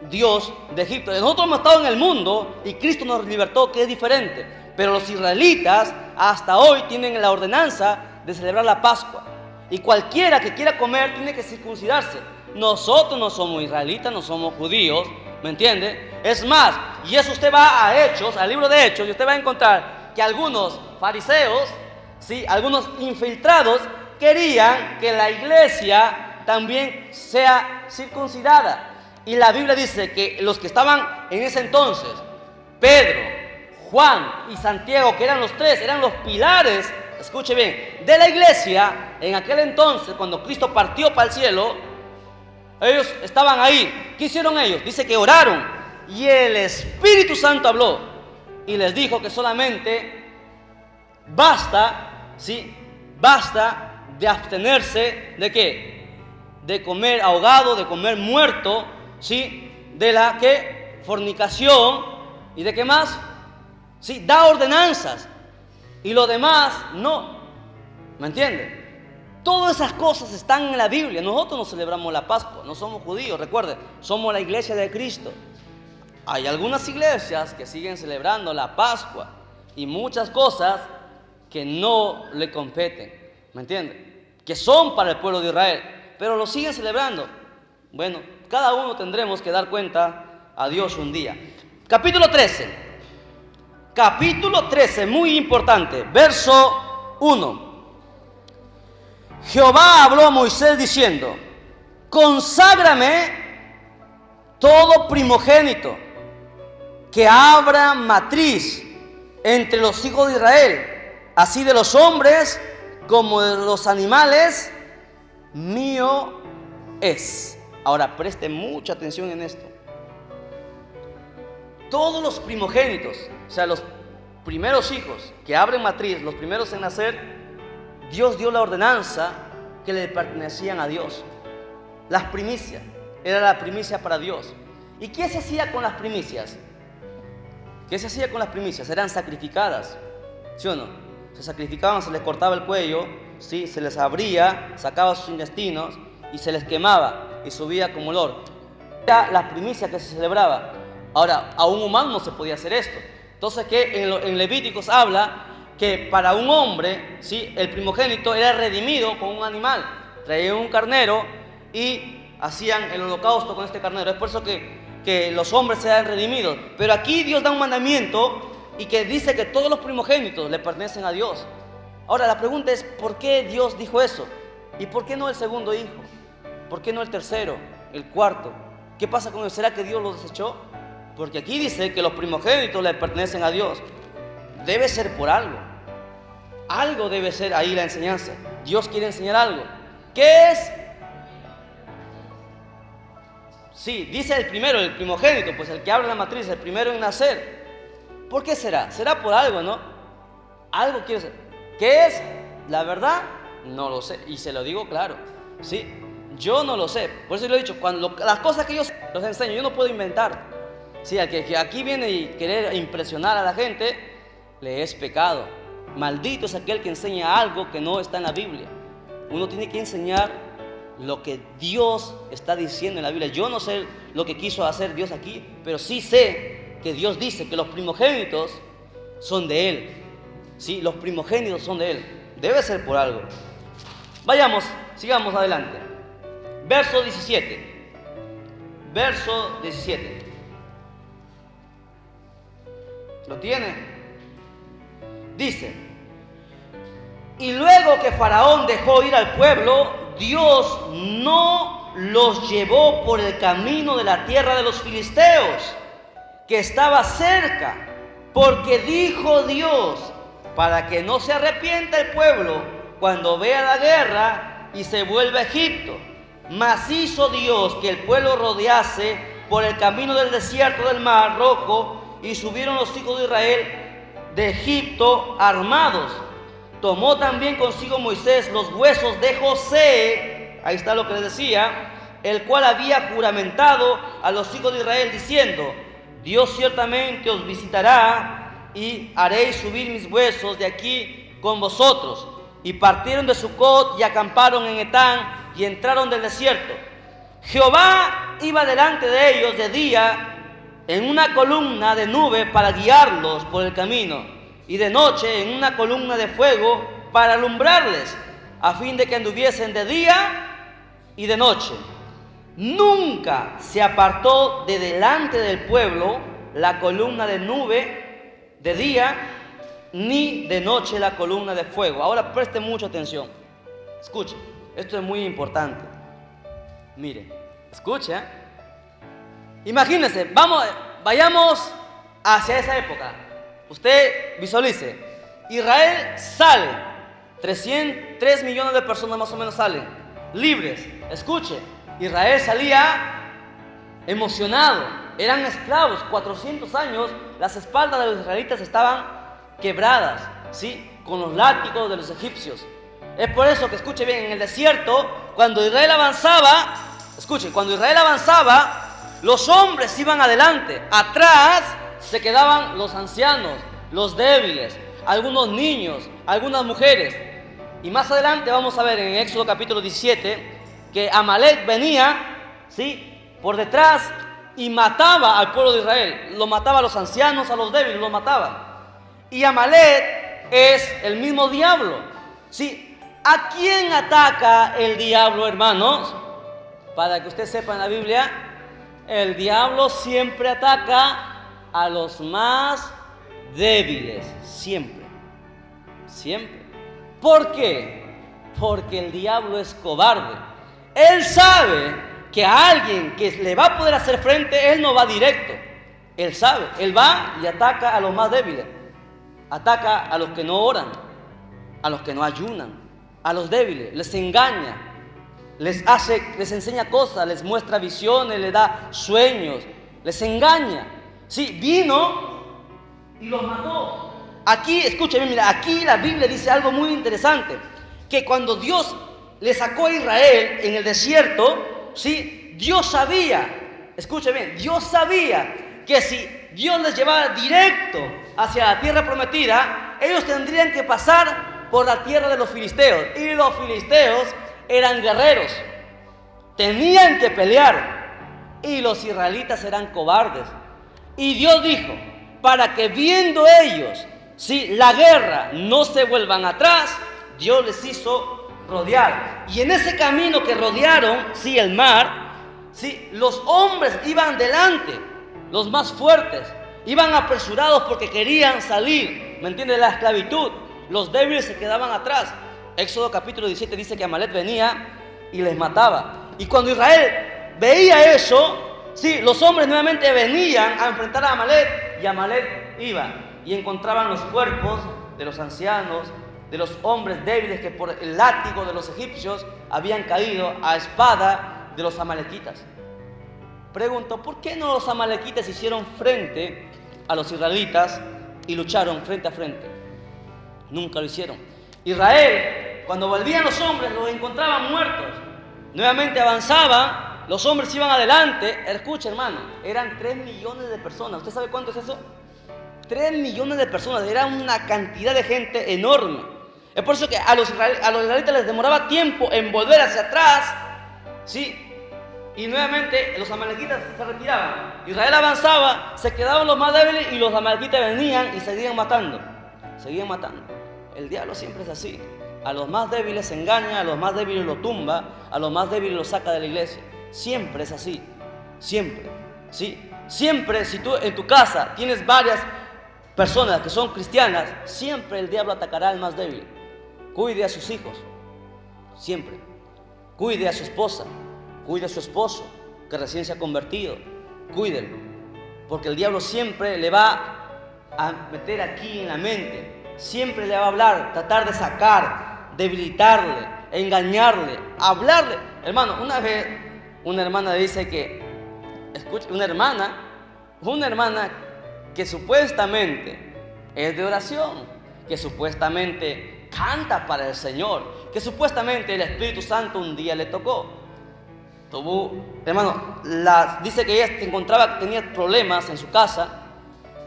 Dios de Egipto. Nosotros hemos estado en el mundo y Cristo nos libertó, que es diferente. Pero los israelitas hasta hoy tienen la ordenanza de celebrar la Pascua. Y cualquiera que quiera comer tiene que circuncidarse. Nosotros no somos israelitas, no somos judíos, ¿me entiende? Es más, y eso usted va a Hechos, al libro de Hechos, y usted va a encontrar que algunos fariseos, ¿sí?, algunos infiltrados, querían que la iglesia también sea circuncidada. Y la Biblia dice que los que estaban en ese entonces, Pedro, Juan y Santiago, que eran los tres, eran los pilares, escuche bien, de la iglesia, en aquel entonces, cuando Cristo partió para el cielo, ellos estaban ahí. ¿Qué hicieron ellos? Dice que oraron y el Espíritu Santo habló y les dijo que solamente basta, ¿sí?, basta de abstenerse ¿de qué? De comer ahogado, de comer muerto, ¿sí?, de la que fornicación ¿Y de qué más? Sí, da ordenanzas. Y lo demás, no. ¿Me entiende? Todas esas cosas están en la Biblia. Nosotros no celebramos la Pascua, no somos judíos, recuerden, somos la iglesia de Cristo. Hay algunas iglesias que siguen celebrando la Pascua y muchas cosas que no le competen, ¿me entiende? Que son para el pueblo de Israel, pero lo siguen celebrando. Bueno, cada uno tendremos que dar cuenta a Dios un día. Capítulo 13, muy importante, verso 1. Jehová habló a Moisés diciendo: conságrame todo primogénito que abra matriz entre los hijos de Israel, así de los hombres como de los animales, mío es. Ahora preste mucha atención en esto. Todos los primogénitos, o sea, los primeros hijos que abren matriz, los primeros en nacer, Dios dio la ordenanza que le pertenecían a Dios. Las primicias, era la primicia para Dios. ¿Y qué se hacía con las primicias? ¿Qué se hacía con las primicias? Eran sacrificadas, ¿sí o no? Se sacrificaban, se les cortaba el cuello, ¿sí? Se les abría, sacaba sus intestinos y se les quemaba y subía como olor. Era la primicia que se celebraba. Ahora, a un humano no se podía hacer esto. Entonces, que en Levíticos habla que para un hombre, ¿sí?, el primogénito era redimido con un animal. Traían un carnero y hacían el holocausto con este carnero. Es por eso que los hombres sean redimidos. Pero aquí Dios da un mandamiento y que dice que todos los primogénitos le pertenecen a Dios. Ahora la pregunta es, ¿por qué Dios dijo eso? ¿Y por qué no el segundo hijo? ¿Por qué no el tercero, el cuarto? ¿Qué pasa con él? ¿Será que Dios los desechó? Porque aquí dice que los primogénitos le pertenecen a Dios. Debe ser por algo. Algo debe ser ahí la enseñanza. Dios quiere enseñar algo. ¿Qué es? Sí, dice el primero, el primogénito, pues el que abre la matriz, el primero en nacer. ¿Por qué será? Será por algo, ¿no? Algo quiere ser. ¿Qué es? La verdad, no lo sé. Y se lo digo claro. Sí, yo no lo sé. Por eso lo he dicho, cuando las cosas que yo los enseño, yo no puedo inventar. Sí, al que aquí viene y querer impresionar a la gente, le es pecado. Maldito es aquel que enseña algo que no está en la Biblia. Uno tiene que enseñar lo que Dios está diciendo en la Biblia. Yo no sé lo que quiso hacer Dios aquí, pero sí sé que Dios dice que los primogénitos son de Él. Sí, los primogénitos son de Él. Debe ser por algo. Vayamos, sigamos adelante. Verso 17. Verso 17. ¿Lo tiene? Dice: y luego que Faraón dejó ir al pueblo, Dios no los llevó por el camino de la tierra de los filisteos, que estaba cerca, porque dijo Dios: para que no se arrepienta el pueblo cuando vea la guerra y se vuelva a Egipto. Mas hizo Dios que el pueblo rodease por el camino del desierto del Mar Rojo, y subieron los hijos de Israel de Egipto armados. Tomó también consigo Moisés los huesos de José, ahí está lo que les decía, el cual había juramentado a los hijos de Israel diciendo: Dios ciertamente os visitará y haréis subir mis huesos de aquí con vosotros. Y partieron de Sucot y acamparon en Etán y entraron del desierto. Jehová iba delante de ellos de día en una columna de nube para guiarlos por el camino, y de noche en una columna de fuego para alumbrarles, a fin de que anduviesen de día y de noche. Nunca se apartó de delante del pueblo la columna de nube de día, ni de noche la columna de fuego. Ahora preste mucha atención. Escuche, esto es muy importante. Mire, escuche, ¿eh? Imagínense, vayamos hacia esa época. Usted visualice, Israel sale, 3 millones de personas más o menos salen, libres. Escuche, Israel salía emocionado, eran esclavos, 400 años, las espaldas de los israelitas estaban quebradas, ¿sí?, con los látigos de los egipcios. Es por eso que, escuche bien, en el desierto, cuando Israel avanzaba, escuche, cuando Israel avanzaba, los hombres iban adelante, atrás se quedaban los ancianos, los débiles, algunos niños, algunas mujeres. Y más adelante vamos a ver en Éxodo capítulo 17 que Amalek venía, ¿sí?, por detrás y mataba al pueblo de Israel. Lo mataba a los ancianos, a los débiles, lo mataba. Y Amalek es el mismo diablo, ¿sí? ¿A quién ataca el diablo, hermanos? Para que usted sepa en la Biblia, el diablo siempre ataca a los más débiles, siempre, siempre. ¿Por qué? Porque el diablo es cobarde. Él sabe que a alguien que le va a poder hacer frente, él no va directo. Él sabe, él va y ataca a los más débiles. Ataca a los que no oran, a los que no ayunan, a los débiles, les engaña, les enseña cosas, les muestra visiones, les da sueños, les engaña. Sí, vino y los mató. Aquí, escúcheme, mira, aquí la Biblia dice algo muy interesante, que cuando Dios le sacó a Israel en el desierto, sí, Dios sabía, escúcheme bien, Dios sabía que si Dios les llevaba directo hacia la tierra prometida, ellos tendrían que pasar por la tierra de los filisteos. Y los filisteos eran guerreros, tenían que pelear. Y los israelitas eran cobardes. Y Dios dijo, para que viendo ellos, si la guerra no se vuelvan atrás, Dios les hizo rodear. Y en ese camino que rodearon, sí, el mar, sí, los hombres iban delante, los más fuertes, iban apresurados porque querían salir, ¿me entiendes?, de la esclavitud. Los débiles se quedaban atrás. Éxodo capítulo 17 dice que Amalek venía y les mataba. Y cuando Israel veía eso, sí, los hombres nuevamente venían a enfrentar a Amalek, y Amalek iba y encontraban los cuerpos de los ancianos, de los hombres débiles que por el látigo de los egipcios habían caído a espada de los amalequitas. Pregunto, ¿por qué no los amalequitas hicieron frente a los israelitas y lucharon frente a frente? Nunca lo hicieron. Israel, cuando volvían los hombres, los encontraban muertos. Nuevamente avanzaban, los hombres iban adelante. Escucha, hermano, eran 3 millones de personas. ¿Usted sabe cuánto es eso? 3 millones de personas. Era una cantidad de gente enorme. Es por eso que a los israelitas les demoraba tiempo en volver hacia atrás, ¿sí? Y nuevamente los amalequitas se retiraban. Israel avanzaba, se quedaban los más débiles y los amalequitas venían y seguían matando. Seguían matando. El diablo siempre es así. A los más débiles se engaña, a los más débiles lo tumba, a los más débiles lo saca de la iglesia. Siempre es así. Siempre. ¿Sí? Siempre, si tú en tu casa tienes varias personas que son cristianas, siempre el diablo atacará al más débil. Cuide a sus hijos. Siempre. Cuide a su esposa. Cuide a su esposo que recién se ha convertido. Cuídelo. Porque el diablo siempre le va a meter aquí en la mente. Siempre le va a hablar, tratar de sacar, debilitarle, engañarle, hablarle. Hermano, una vez una hermana dice que, escucha, una hermana que supuestamente es de oración, que supuestamente canta para el Señor, que supuestamente el Espíritu Santo un día le tocó. Hermano, dice que ella tenía problemas en su casa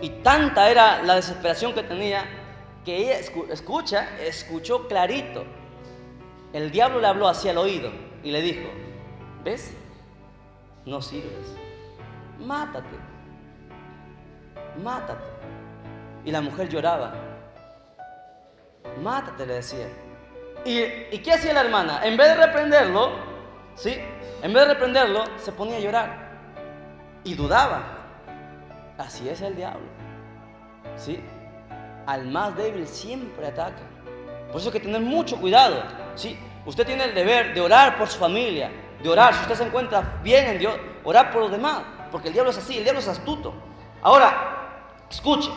y tanta era la desesperación que tenía que ella escuchó clarito. El diablo le habló hacia el oído y le dijo: ¿ves? No sirves. Mátate. Mátate. Y la mujer lloraba. Mátate, le decía. ¿Y qué hacía la hermana? En vez de reprenderlo, ¿sí? En vez de reprenderlo, se ponía a llorar. Y dudaba. Así es el diablo. ¿Sí? Al más débil siempre ataca. Por eso hay que tener mucho cuidado. ¿Sí? Usted tiene el deber de orar por su familia, de orar, si usted se encuentra bien en Dios, orar por los demás, porque el diablo es así, el diablo es astuto. Ahora, escuche,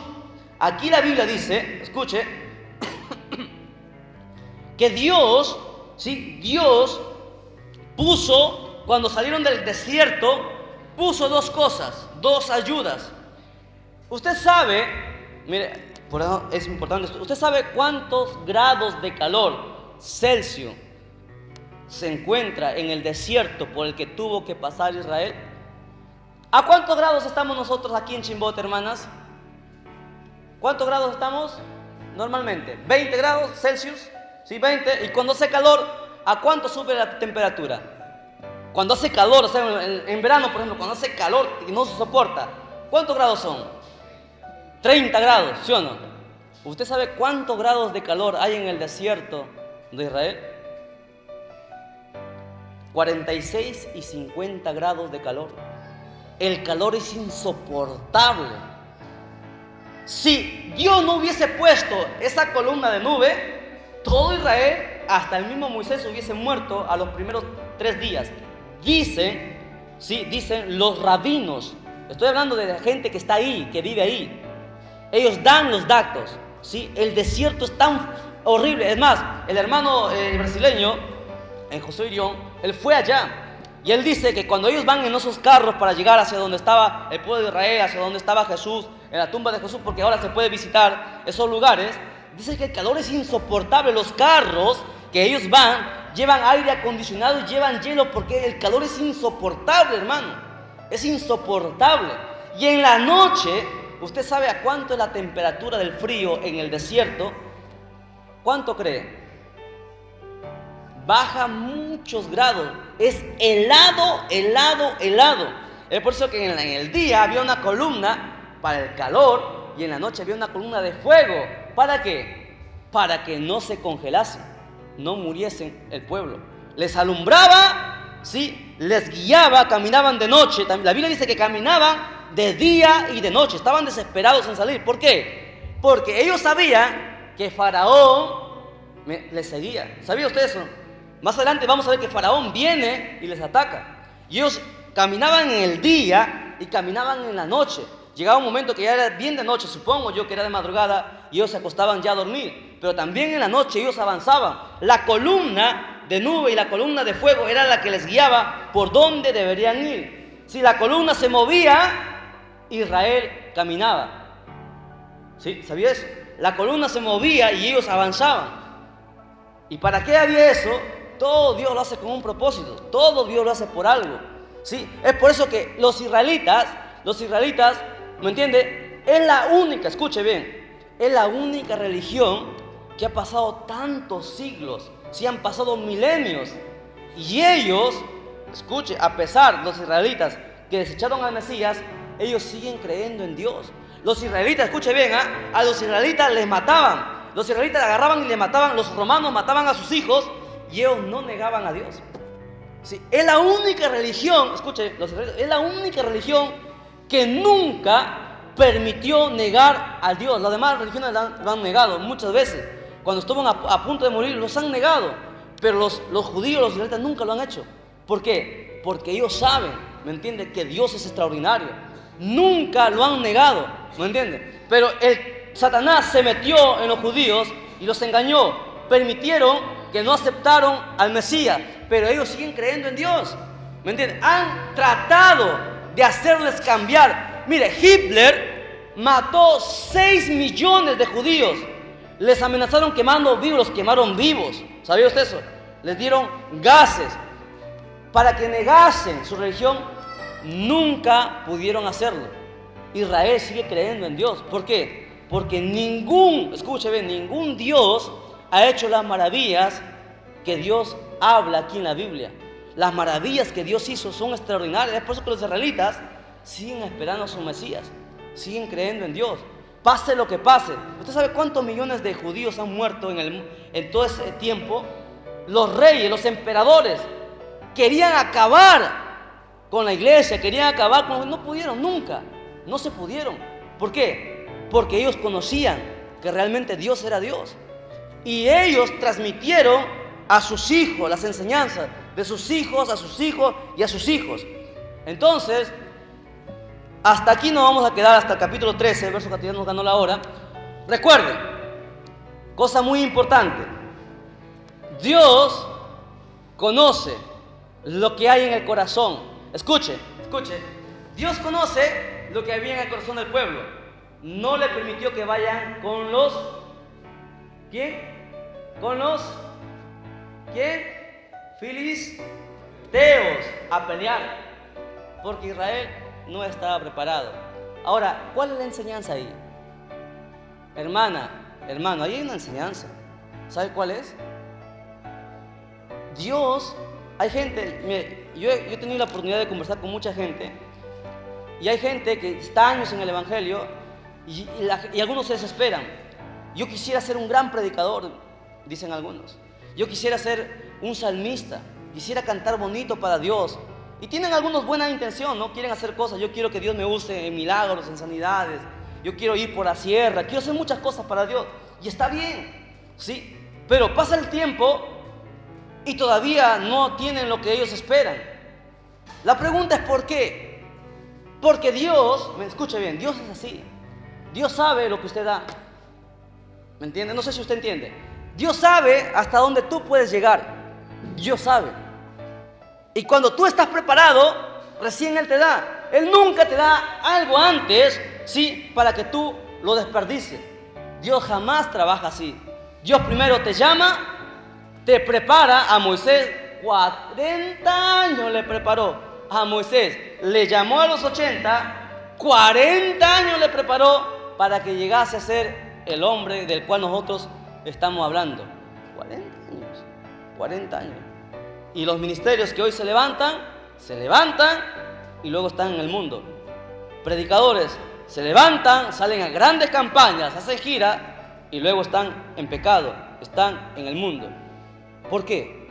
aquí la Biblia dice, escuche, que Dios, ¿sí? Dios puso, cuando salieron del desierto, puso 2 cosas, 2 ayudas. Usted sabe, mire, por eso es importante esto. ¿Usted sabe cuántos grados de calor Celsius se encuentra en el desierto por el que tuvo que pasar Israel? ¿A cuántos grados estamos nosotros aquí en Chimbote, hermanas? ¿Cuántos grados estamos? Normalmente, 20 grados Celsius, ¿sí? 20. Y cuando hace calor, ¿a cuánto sube la temperatura? Cuando hace calor, o sea, en verano, por ejemplo, cuando hace calor y no se soporta, ¿cuántos grados son? 30 grados, ¿sí o no? ¿Usted sabe cuántos grados de calor hay en el desierto de Israel? 46 y 50 grados de calor. El calor es insoportable. Si Dios no hubiese puesto esa columna de nube, todo Israel, hasta el mismo Moisés, hubiese muerto a los primeros 3 días. Dicen los rabinos, estoy hablando de la gente que está ahí, que vive ahí. Ellos dan los datos, ¿sí? El desierto es tan horrible. Es más, el hermano brasileño, José Irión, él fue allá. Y él dice que cuando ellos van en esos carros para llegar hacia donde estaba el pueblo de Israel, hacia donde estaba Jesús, en la tumba de Jesús, porque ahora se puede visitar esos lugares, dice que el calor es insoportable. Los carros que ellos van llevan aire acondicionado y llevan hielo porque el calor es insoportable, hermano. Es insoportable. Y en la noche, ¿usted sabe a cuánto es la temperatura del frío en el desierto? ¿Cuánto cree? Baja muchos grados. Es helado, helado, helado. Es por eso que en el día había una columna para el calor y en la noche había una columna de fuego. ¿Para qué? Para que no se congelase, no muriesen el pueblo. Les alumbraba, ¿sí? Les guiaba, caminaban de noche. La Biblia dice que caminaban de día y de noche. Estaban desesperados en salir. ¿Por qué? Porque ellos sabían que Faraón les seguía. ¿Sabía usted eso? Más adelante vamos a ver que Faraón viene y les ataca. Y ellos caminaban en el día y caminaban en la noche. Llegaba un momento que ya era bien de noche, supongo yo que era de madrugada, y ellos se acostaban ya a dormir. Pero también en la noche ellos avanzaban. La columna de nube y la columna de fuego era la que les guiaba por dónde deberían ir. Si la columna se movía, Israel caminaba. ¿Sí? ¿Sabía eso? La columna se movía y ellos avanzaban. ¿Y para qué había eso? Todo Dios lo hace con un propósito. Todo Dios lo hace por algo. ¿Sí? Es por eso que los israelitas, ¿me entiende? Es la única, escuche bien, es la única religión que ha pasado tantos siglos, sí, han pasado milenios. Y ellos, escuche, a pesar, los israelitas que desecharon al Mesías, ellos siguen creyendo en Dios. Los israelitas, escuche bien, a los israelitas les mataban. Los israelitas agarraban y les mataban, los romanos mataban a sus hijos y ellos no negaban a Dios. Sí, es la única religión, escuche, es la única religión que nunca permitió negar a Dios. Las demás religiones lo han negado muchas veces. Cuando estaban a punto de morir, los han negado. Pero los judíos, los israelitas nunca lo han hecho. ¿Por qué? Porque ellos saben, ¿me entiende?, que Dios es extraordinario. Nunca lo han negado, ¿me entiende? Pero Satanás se metió en los judíos y los engañó. Permitieron que no aceptaron al Mesías, pero ellos siguen creyendo en Dios, ¿me entienden? Han tratado de hacerles cambiar. Mire, Hitler mató 6 millones de judíos. Les amenazaron quemando vivos, los quemaron vivos. ¿Sabía usted eso? Les dieron gases para que negasen su religión. Nunca pudieron hacerlo. Israel sigue creyendo en Dios. ¿Por qué? Porque escuche bien, ningún Dios ha hecho las maravillas que Dios habla aquí en la Biblia. Las maravillas que Dios hizo son extraordinarias. Es por eso que los israelitas siguen esperando a su Mesías, siguen creyendo en Dios, pase lo que pase. ¿Usted sabe cuántos millones de judíos han muerto en todo ese tiempo? Los reyes, los emperadores querían acabar con la iglesia, querían acabar con... No pudieron nunca, no se pudieron. ¿Por qué? Porque ellos conocían que realmente Dios era Dios. Y ellos transmitieron a sus hijos las enseñanzas de sus hijos, a sus hijos y a sus hijos. Entonces, hasta aquí nos vamos a quedar, hasta el capítulo 13, el verso que ya nos ganó la hora. Recuerden, cosa muy importante: Dios conoce lo que hay en el corazón. Escuche, Dios conoce lo que había en el corazón del pueblo. No le permitió que vayan con los... ¿Quién? Con los... ¿Quién? Filisteos a pelear, porque Israel no estaba preparado. Ahora, ¿cuál es la enseñanza ahí? Hermana, hermano, ahí hay una enseñanza. ¿Sabe cuál es? Dios, hay gente, mire, yo he tenido la oportunidad de conversar con mucha gente, y hay gente que está años en el Evangelio y algunos se desesperan. Yo quisiera ser un gran predicador, dicen algunos. Yo quisiera ser un salmista, quisiera cantar bonito para Dios. Y tienen algunos buena intención, ¿no? Quieren hacer cosas. Yo quiero que Dios me use en milagros, en sanidades. Yo quiero ir por la sierra, quiero hacer muchas cosas para Dios. Y está bien, ¿sí? Pero pasa el tiempo y todavía no tienen lo que ellos esperan. La pregunta es ¿por qué? Porque Dios, me escuche bien, Dios es así. Dios sabe lo que usted da. ¿Me entiende? No sé si usted entiende. Dios sabe hasta dónde tú puedes llegar. Dios sabe. Y cuando tú estás preparado, recién Él te da. Él nunca te da algo antes, ¿sí? Para que tú lo desperdicies. Dios jamás trabaja así. Dios primero te llama, te prepara. A Moisés 40 años le preparó. A Moisés le llamó a los 80, 40 años le preparó para que llegase a ser el hombre del cual nosotros estamos hablando. 40 años. Y los ministerios que hoy se levantan y luego están en el mundo. Predicadores se levantan, salen a grandes campañas, hacen gira y luego están en pecado, están en el mundo. ¿Por qué?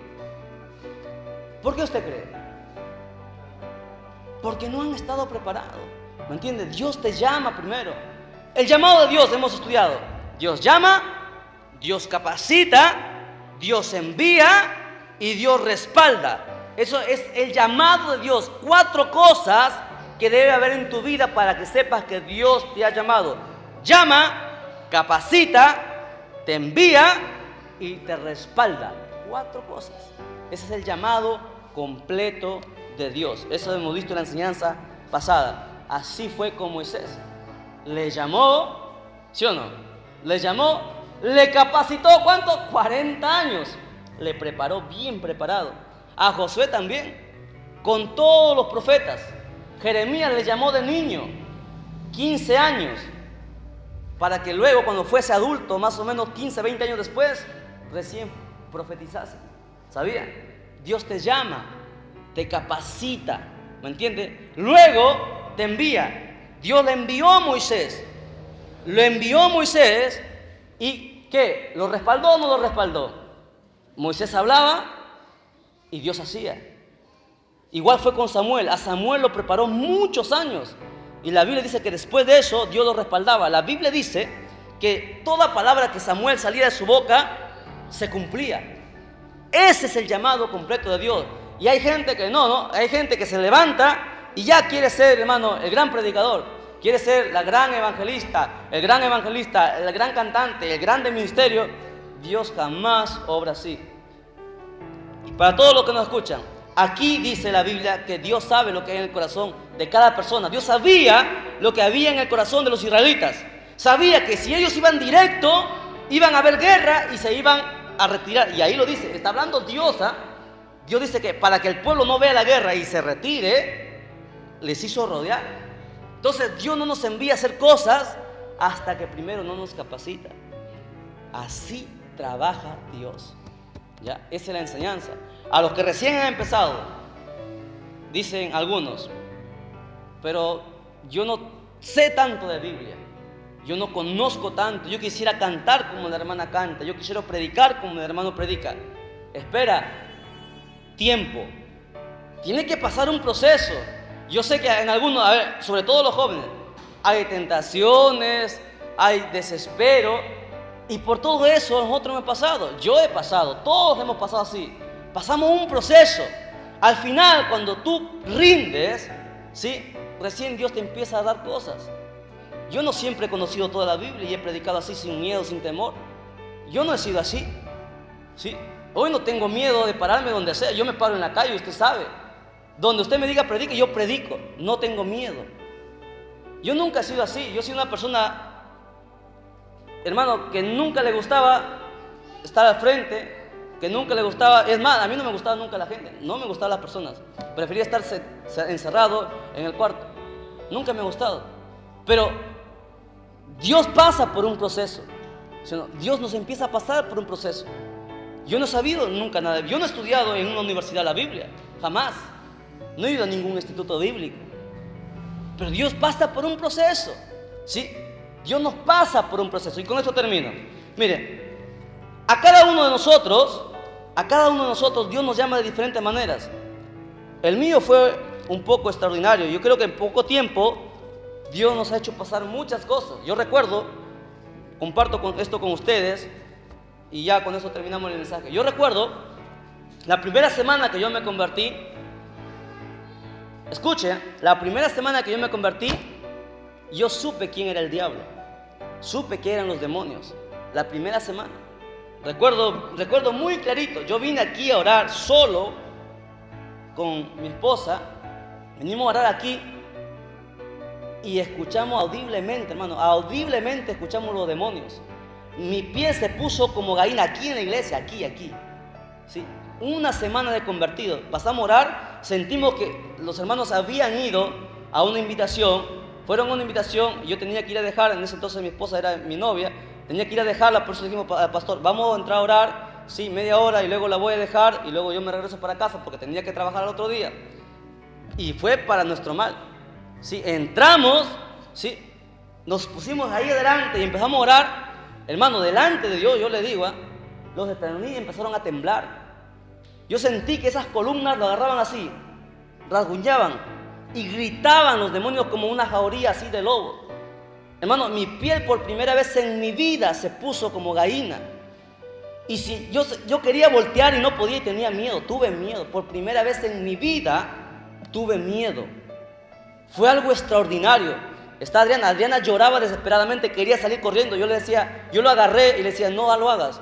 ¿Por qué usted cree? Porque no han estado preparados. ¿Me entiende? Dios te llama primero. El llamado de Dios hemos estudiado. Dios llama, Dios capacita, Dios envía y Dios respalda. Eso es el llamado de Dios. 4 cosas que debe haber en tu vida para que sepas que Dios te ha llamado. Llama, capacita, te envía y te respalda. 4 cosas. Ese es el llamado completo de Dios. Eso hemos visto en la enseñanza pasada. Así fue con Moisés. Le llamó, ¿sí o no? Le llamó, le capacitó, ¿cuánto? 40 años. Le preparó bien preparado. A Josué también, con todos los profetas. Jeremías le llamó de niño, 15 años, para que luego cuando fuese adulto, más o menos 15, 20 años después, recién profetizase. ¿Sabía? Dios te llama, te capacita, ¿me entiende? Luego te envía. Dios le envió a Moisés. Lo envió a Moisés y ¿qué? ¿Lo respaldó o no lo respaldó? Moisés hablaba y Dios hacía. Igual fue con Samuel. A Samuel lo preparó muchos años. Y la Biblia dice que después de eso Dios lo respaldaba. La Biblia dice que toda palabra que Samuel salía de su boca se cumplía. Ese es el llamado completo de Dios. Y hay gente que no, hay gente que se levanta y ya quiere ser, hermano, el gran predicador. Quiere ser la gran evangelista, el gran cantante, el grande ministerio. Dios jamás obra así. Y para todos los que nos escuchan, aquí dice la Biblia que Dios sabe lo que hay en el corazón de cada persona. Dios sabía lo que había en el corazón de los israelitas. Sabía que si ellos iban directo, iban a haber guerra y se iban a retirar. Y ahí lo dice, está hablando Dios, ¿ah? Dios dice que para que el pueblo no vea la guerra y se retire, les hizo rodear. Entonces Dios no nos envía a hacer cosas hasta que primero no nos capacita. Así trabaja Dios. ¿Ya? Esa es la enseñanza. A los que recién han empezado, dicen algunos, pero yo no sé tanto de Biblia, yo no conozco tanto, yo quisiera cantar como la hermana canta, yo quisiera predicar como el hermano predica. Espera, tiempo, tiene que pasar un proceso. Yo sé que en algunos, a ver, sobre todo los jóvenes, hay tentaciones, hay desespero, y por todo eso nosotros hemos pasado, yo he pasado, todos hemos pasado así. Pasamos un proceso. Al final, cuando tú rindes, ¿sí? Recién Dios te empieza a dar cosas. Yo no siempre he conocido toda la Biblia y he predicado así sin miedo, sin temor. Yo no he sido así, ¿sí? Hoy no tengo miedo de pararme donde sea. Yo me paro en la calle, usted sabe. Donde usted me diga predique, yo predico. No tengo miedo. Yo nunca he sido así. Yo soy una persona, hermano, que nunca le gustaba estar al frente, que nunca le gustaba, es más, a mí no me gustaba nunca la gente, no me gustaban las personas, prefería estar encerrado en el cuarto, nunca me ha gustado, pero Dios pasa por un proceso. Dios nos empieza a pasar por un proceso. Yo no he sabido nunca nada. Yo no he estudiado en una universidad la Biblia, jamás. No he ido a ningún instituto bíblico. Pero Dios pasa por un proceso, ¿sí? Dios nos pasa por un proceso. Y con esto termino. Miren, a cada uno de nosotros Dios nos llama de diferentes maneras. El mío fue un poco extraordinario. Yo creo que en poco tiempo Dios nos ha hecho pasar muchas cosas. Yo recuerdo, comparto esto con ustedes y ya con eso terminamos el mensaje. Yo recuerdo la primera semana que yo me convertí. Escuche, la primera semana que yo me convertí, yo supe quién era el diablo. Supe que eran los demonios. La primera semana. Recuerdo muy clarito. Yo vine aquí a orar solo con mi esposa. Venimos a orar aquí y escuchamos audiblemente, hermano. Audiblemente escuchamos los demonios. Mi pie se puso como gallina aquí en la iglesia, aquí. ¿Sí? Una semana de convertido. Pasamos a orar, sentimos que los hermanos habían ido a una invitación. Fueron a una invitación y yo tenía que ir a dejar. En ese entonces mi esposa era mi novia. Tenía que ir a dejarla, por eso dijimos al pastor, vamos a entrar a orar, sí, media hora y luego la voy a dejar y luego yo me regreso para casa porque tenía que trabajar el otro día. Y fue para nuestro mal. Sí, entramos, sí, nos pusimos ahí adelante y empezamos a orar. Hermano, delante de Dios, yo le digo, los de empezaron a temblar. Yo sentí que esas columnas lo agarraban así, rasguñaban y gritaban los demonios como una jauría así de lobo. Hermano, mi piel por primera vez en mi vida se puso como gallina. Y si yo quería voltear y no podía y tenía miedo, tuve miedo. Por primera vez en mi vida tuve miedo. Fue algo extraordinario. Está Adriana lloraba desesperadamente, quería salir corriendo. Yo le decía, yo lo agarré y le decía, no lo hagas.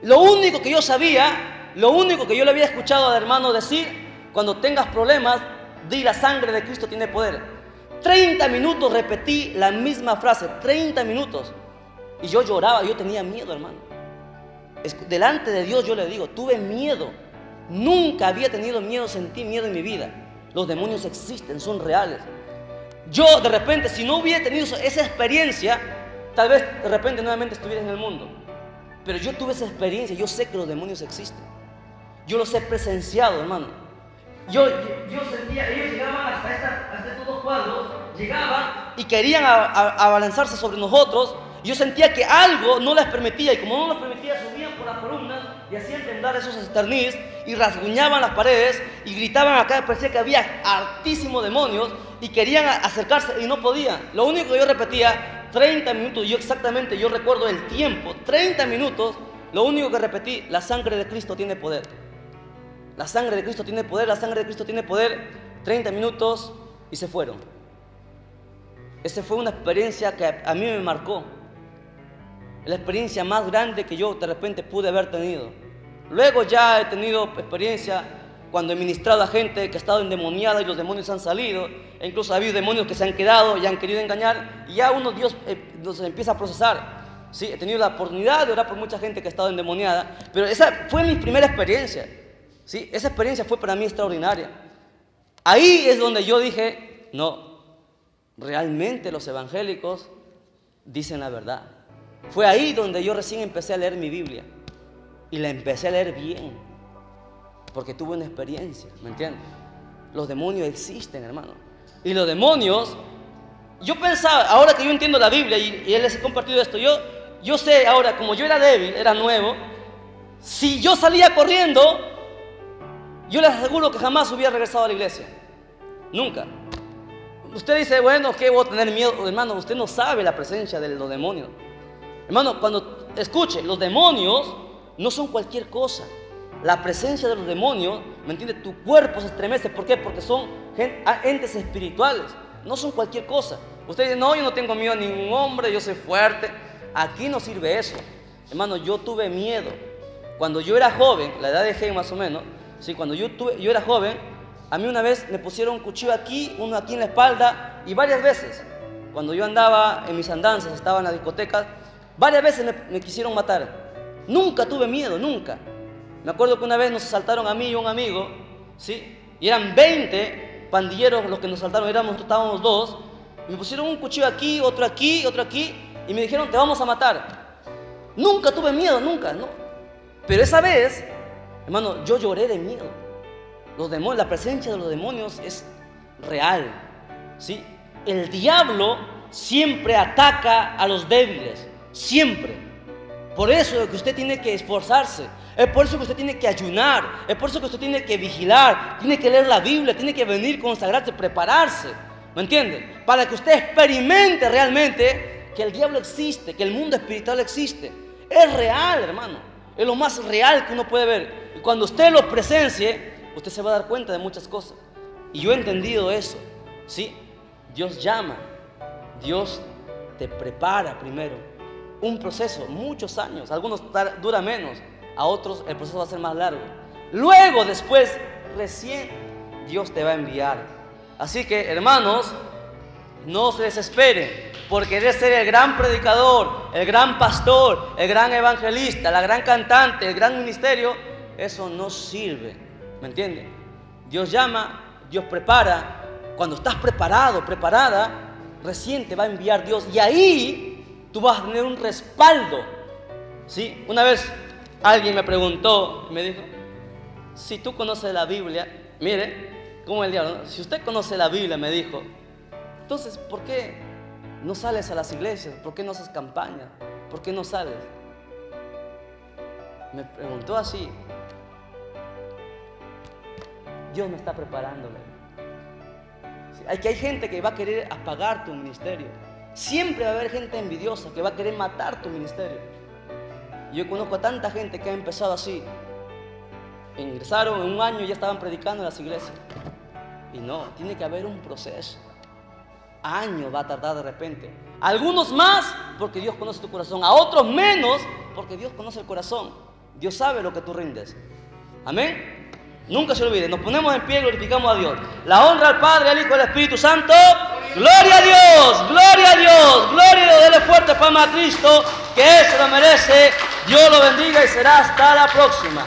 Lo único que yo sabía, lo único que yo le había escuchado al hermano decir, cuando tengas problemas, di la sangre de Cristo tiene poder. 30 minutos repetí la misma frase, 30 minutos. Y yo lloraba, yo tenía miedo, hermano. Delante de Dios yo le digo, tuve miedo. Nunca había tenido miedo, sentí miedo en mi vida. Los demonios existen, son reales. Yo de repente, si no hubiera tenido esa experiencia, tal vez de repente nuevamente estuviera en el mundo. Pero yo tuve esa experiencia, yo sé que los demonios existen. Yo los he presenciado, hermano. Yo sentía, ellos llegaban hasta estos dos cuadros, llegaban y querían abalanzarse sobre nosotros. Yo sentía que algo no les permitía, y como no les permitía, subían por las columnas y hacían temblar esos esterniz y rasguñaban las paredes y gritaban acá. Parecía que había hartísimos demonios y querían acercarse y no podían. Lo único que yo repetía, 30 minutos, yo recuerdo el tiempo, 30 minutos, lo único que repetí, la sangre de Cristo tiene poder. La sangre de Cristo tiene poder, la sangre de Cristo tiene poder. 30 minutos y se fueron. Esa fue una experiencia que a mí me marcó. La experiencia más grande que yo de repente pude haber tenido. Luego ya he tenido experiencia cuando he ministrado a gente que ha estado endemoniada y los demonios han salido. E incluso ha habido demonios que se han quedado y han querido engañar. Y ya Dios nos empieza a procesar. Sí, he tenido la oportunidad de orar por mucha gente que ha estado endemoniada. Pero esa fue mi primera experiencia. ¿Sí? Esa experiencia fue para mí extraordinaria. Ahí es donde yo dije, no, realmente los evangélicos dicen la verdad. Fue ahí donde yo recién empecé a leer mi Biblia. Y la empecé a leer bien. Porque tuve una experiencia, ¿me entiendes? Los demonios existen, hermano. Y los demonios, yo pensaba, ahora que yo entiendo la Biblia y él les he compartido esto, yo sé ahora, como yo era débil, era nuevo, si yo salía corriendo, yo les aseguro que jamás hubiera regresado a la iglesia. Nunca. Usted dice, bueno, ¿qué voy a tener miedo? Hermano, usted no sabe la presencia de los demonios. Hermano, cuando escuche, los demonios no son cualquier cosa. La presencia de los demonios, ¿me entiende? Tu cuerpo se estremece. ¿Por qué? Porque son entes espirituales. No son cualquier cosa. Usted dice, no, yo no tengo miedo a ningún hombre, yo soy fuerte. Aquí no sirve eso. Hermano, yo tuve miedo. Cuando yo era joven, la edad de Gen más o menos, sí, cuando yo era joven, a mí una vez me pusieron un cuchillo aquí, uno aquí en la espalda, y varias veces, cuando yo andaba en mis andanzas, estaba en la discoteca, varias veces me quisieron matar. Nunca tuve miedo, nunca. Me acuerdo que una vez nos asaltaron a mí y a un amigo, ¿sí? Y eran 20 pandilleros los que nos asaltaron, estábamos dos, y me pusieron un cuchillo aquí, otro aquí, otro aquí, y me dijeron, te vamos a matar. Nunca tuve miedo, nunca, ¿no? Pero esa vez, hermano, yo lloré de miedo. Los demonios, la presencia de los demonios es real, ¿sí? El diablo siempre ataca a los débiles, siempre. Por eso es que usted tiene que esforzarse, es por eso que usted tiene que ayunar, es por eso que usted tiene que vigilar, tiene que leer la Biblia, tiene que venir, consagrarse, prepararse, ¿me entiende? Para que usted experimente realmente que el diablo existe, que el mundo espiritual existe. Es real, hermano, es lo más real que uno puede ver. Y cuando usted lo presencie, usted se va a dar cuenta de muchas cosas. Y yo he entendido eso, ¿sí? Dios llama, Dios te prepara primero. Un proceso, muchos años, algunos dura menos, a otros el proceso va a ser más largo. Luego, después, recién Dios te va a enviar. Así que, hermanos, no se desesperen por querer ser el gran predicador, el gran pastor, el gran evangelista, la gran cantante, el gran ministerio. Eso no sirve, ¿me entiendes? Dios llama, Dios prepara. Cuando estás preparado, preparada, recién te va a enviar Dios. Y ahí tú vas a tener un respaldo, ¿sí? Una vez alguien me preguntó, me dijo, si tú conoces la Biblia, mire, como el diablo, ¿no? Si usted conoce la Biblia, me dijo, entonces, ¿por qué no sales a las iglesias? ¿Por qué no haces campaña? ¿Por qué no sales? Me preguntó así. Dios me está preparándole. Hay gente que va a querer apagar tu ministerio. Siempre va a haber gente envidiosa que va a querer matar tu ministerio. Yo conozco a tanta gente que ha empezado así. Ingresaron en un año y ya estaban predicando en las iglesias. Y no, tiene que haber un proceso. Años va a tardar de repente. Algunos más porque Dios conoce tu corazón. A otros menos porque Dios conoce el corazón. Dios sabe lo que tú rindes. Amén. Nunca se olvide, nos ponemos en pie y glorificamos a Dios. La honra al Padre, al Hijo y al Espíritu Santo. ¡Gloria a Dios! ¡Gloria a Dios! ¡Gloria a Dios! Dele fuerte palma a Cristo, que Él se lo merece. Dios lo bendiga y será hasta la próxima.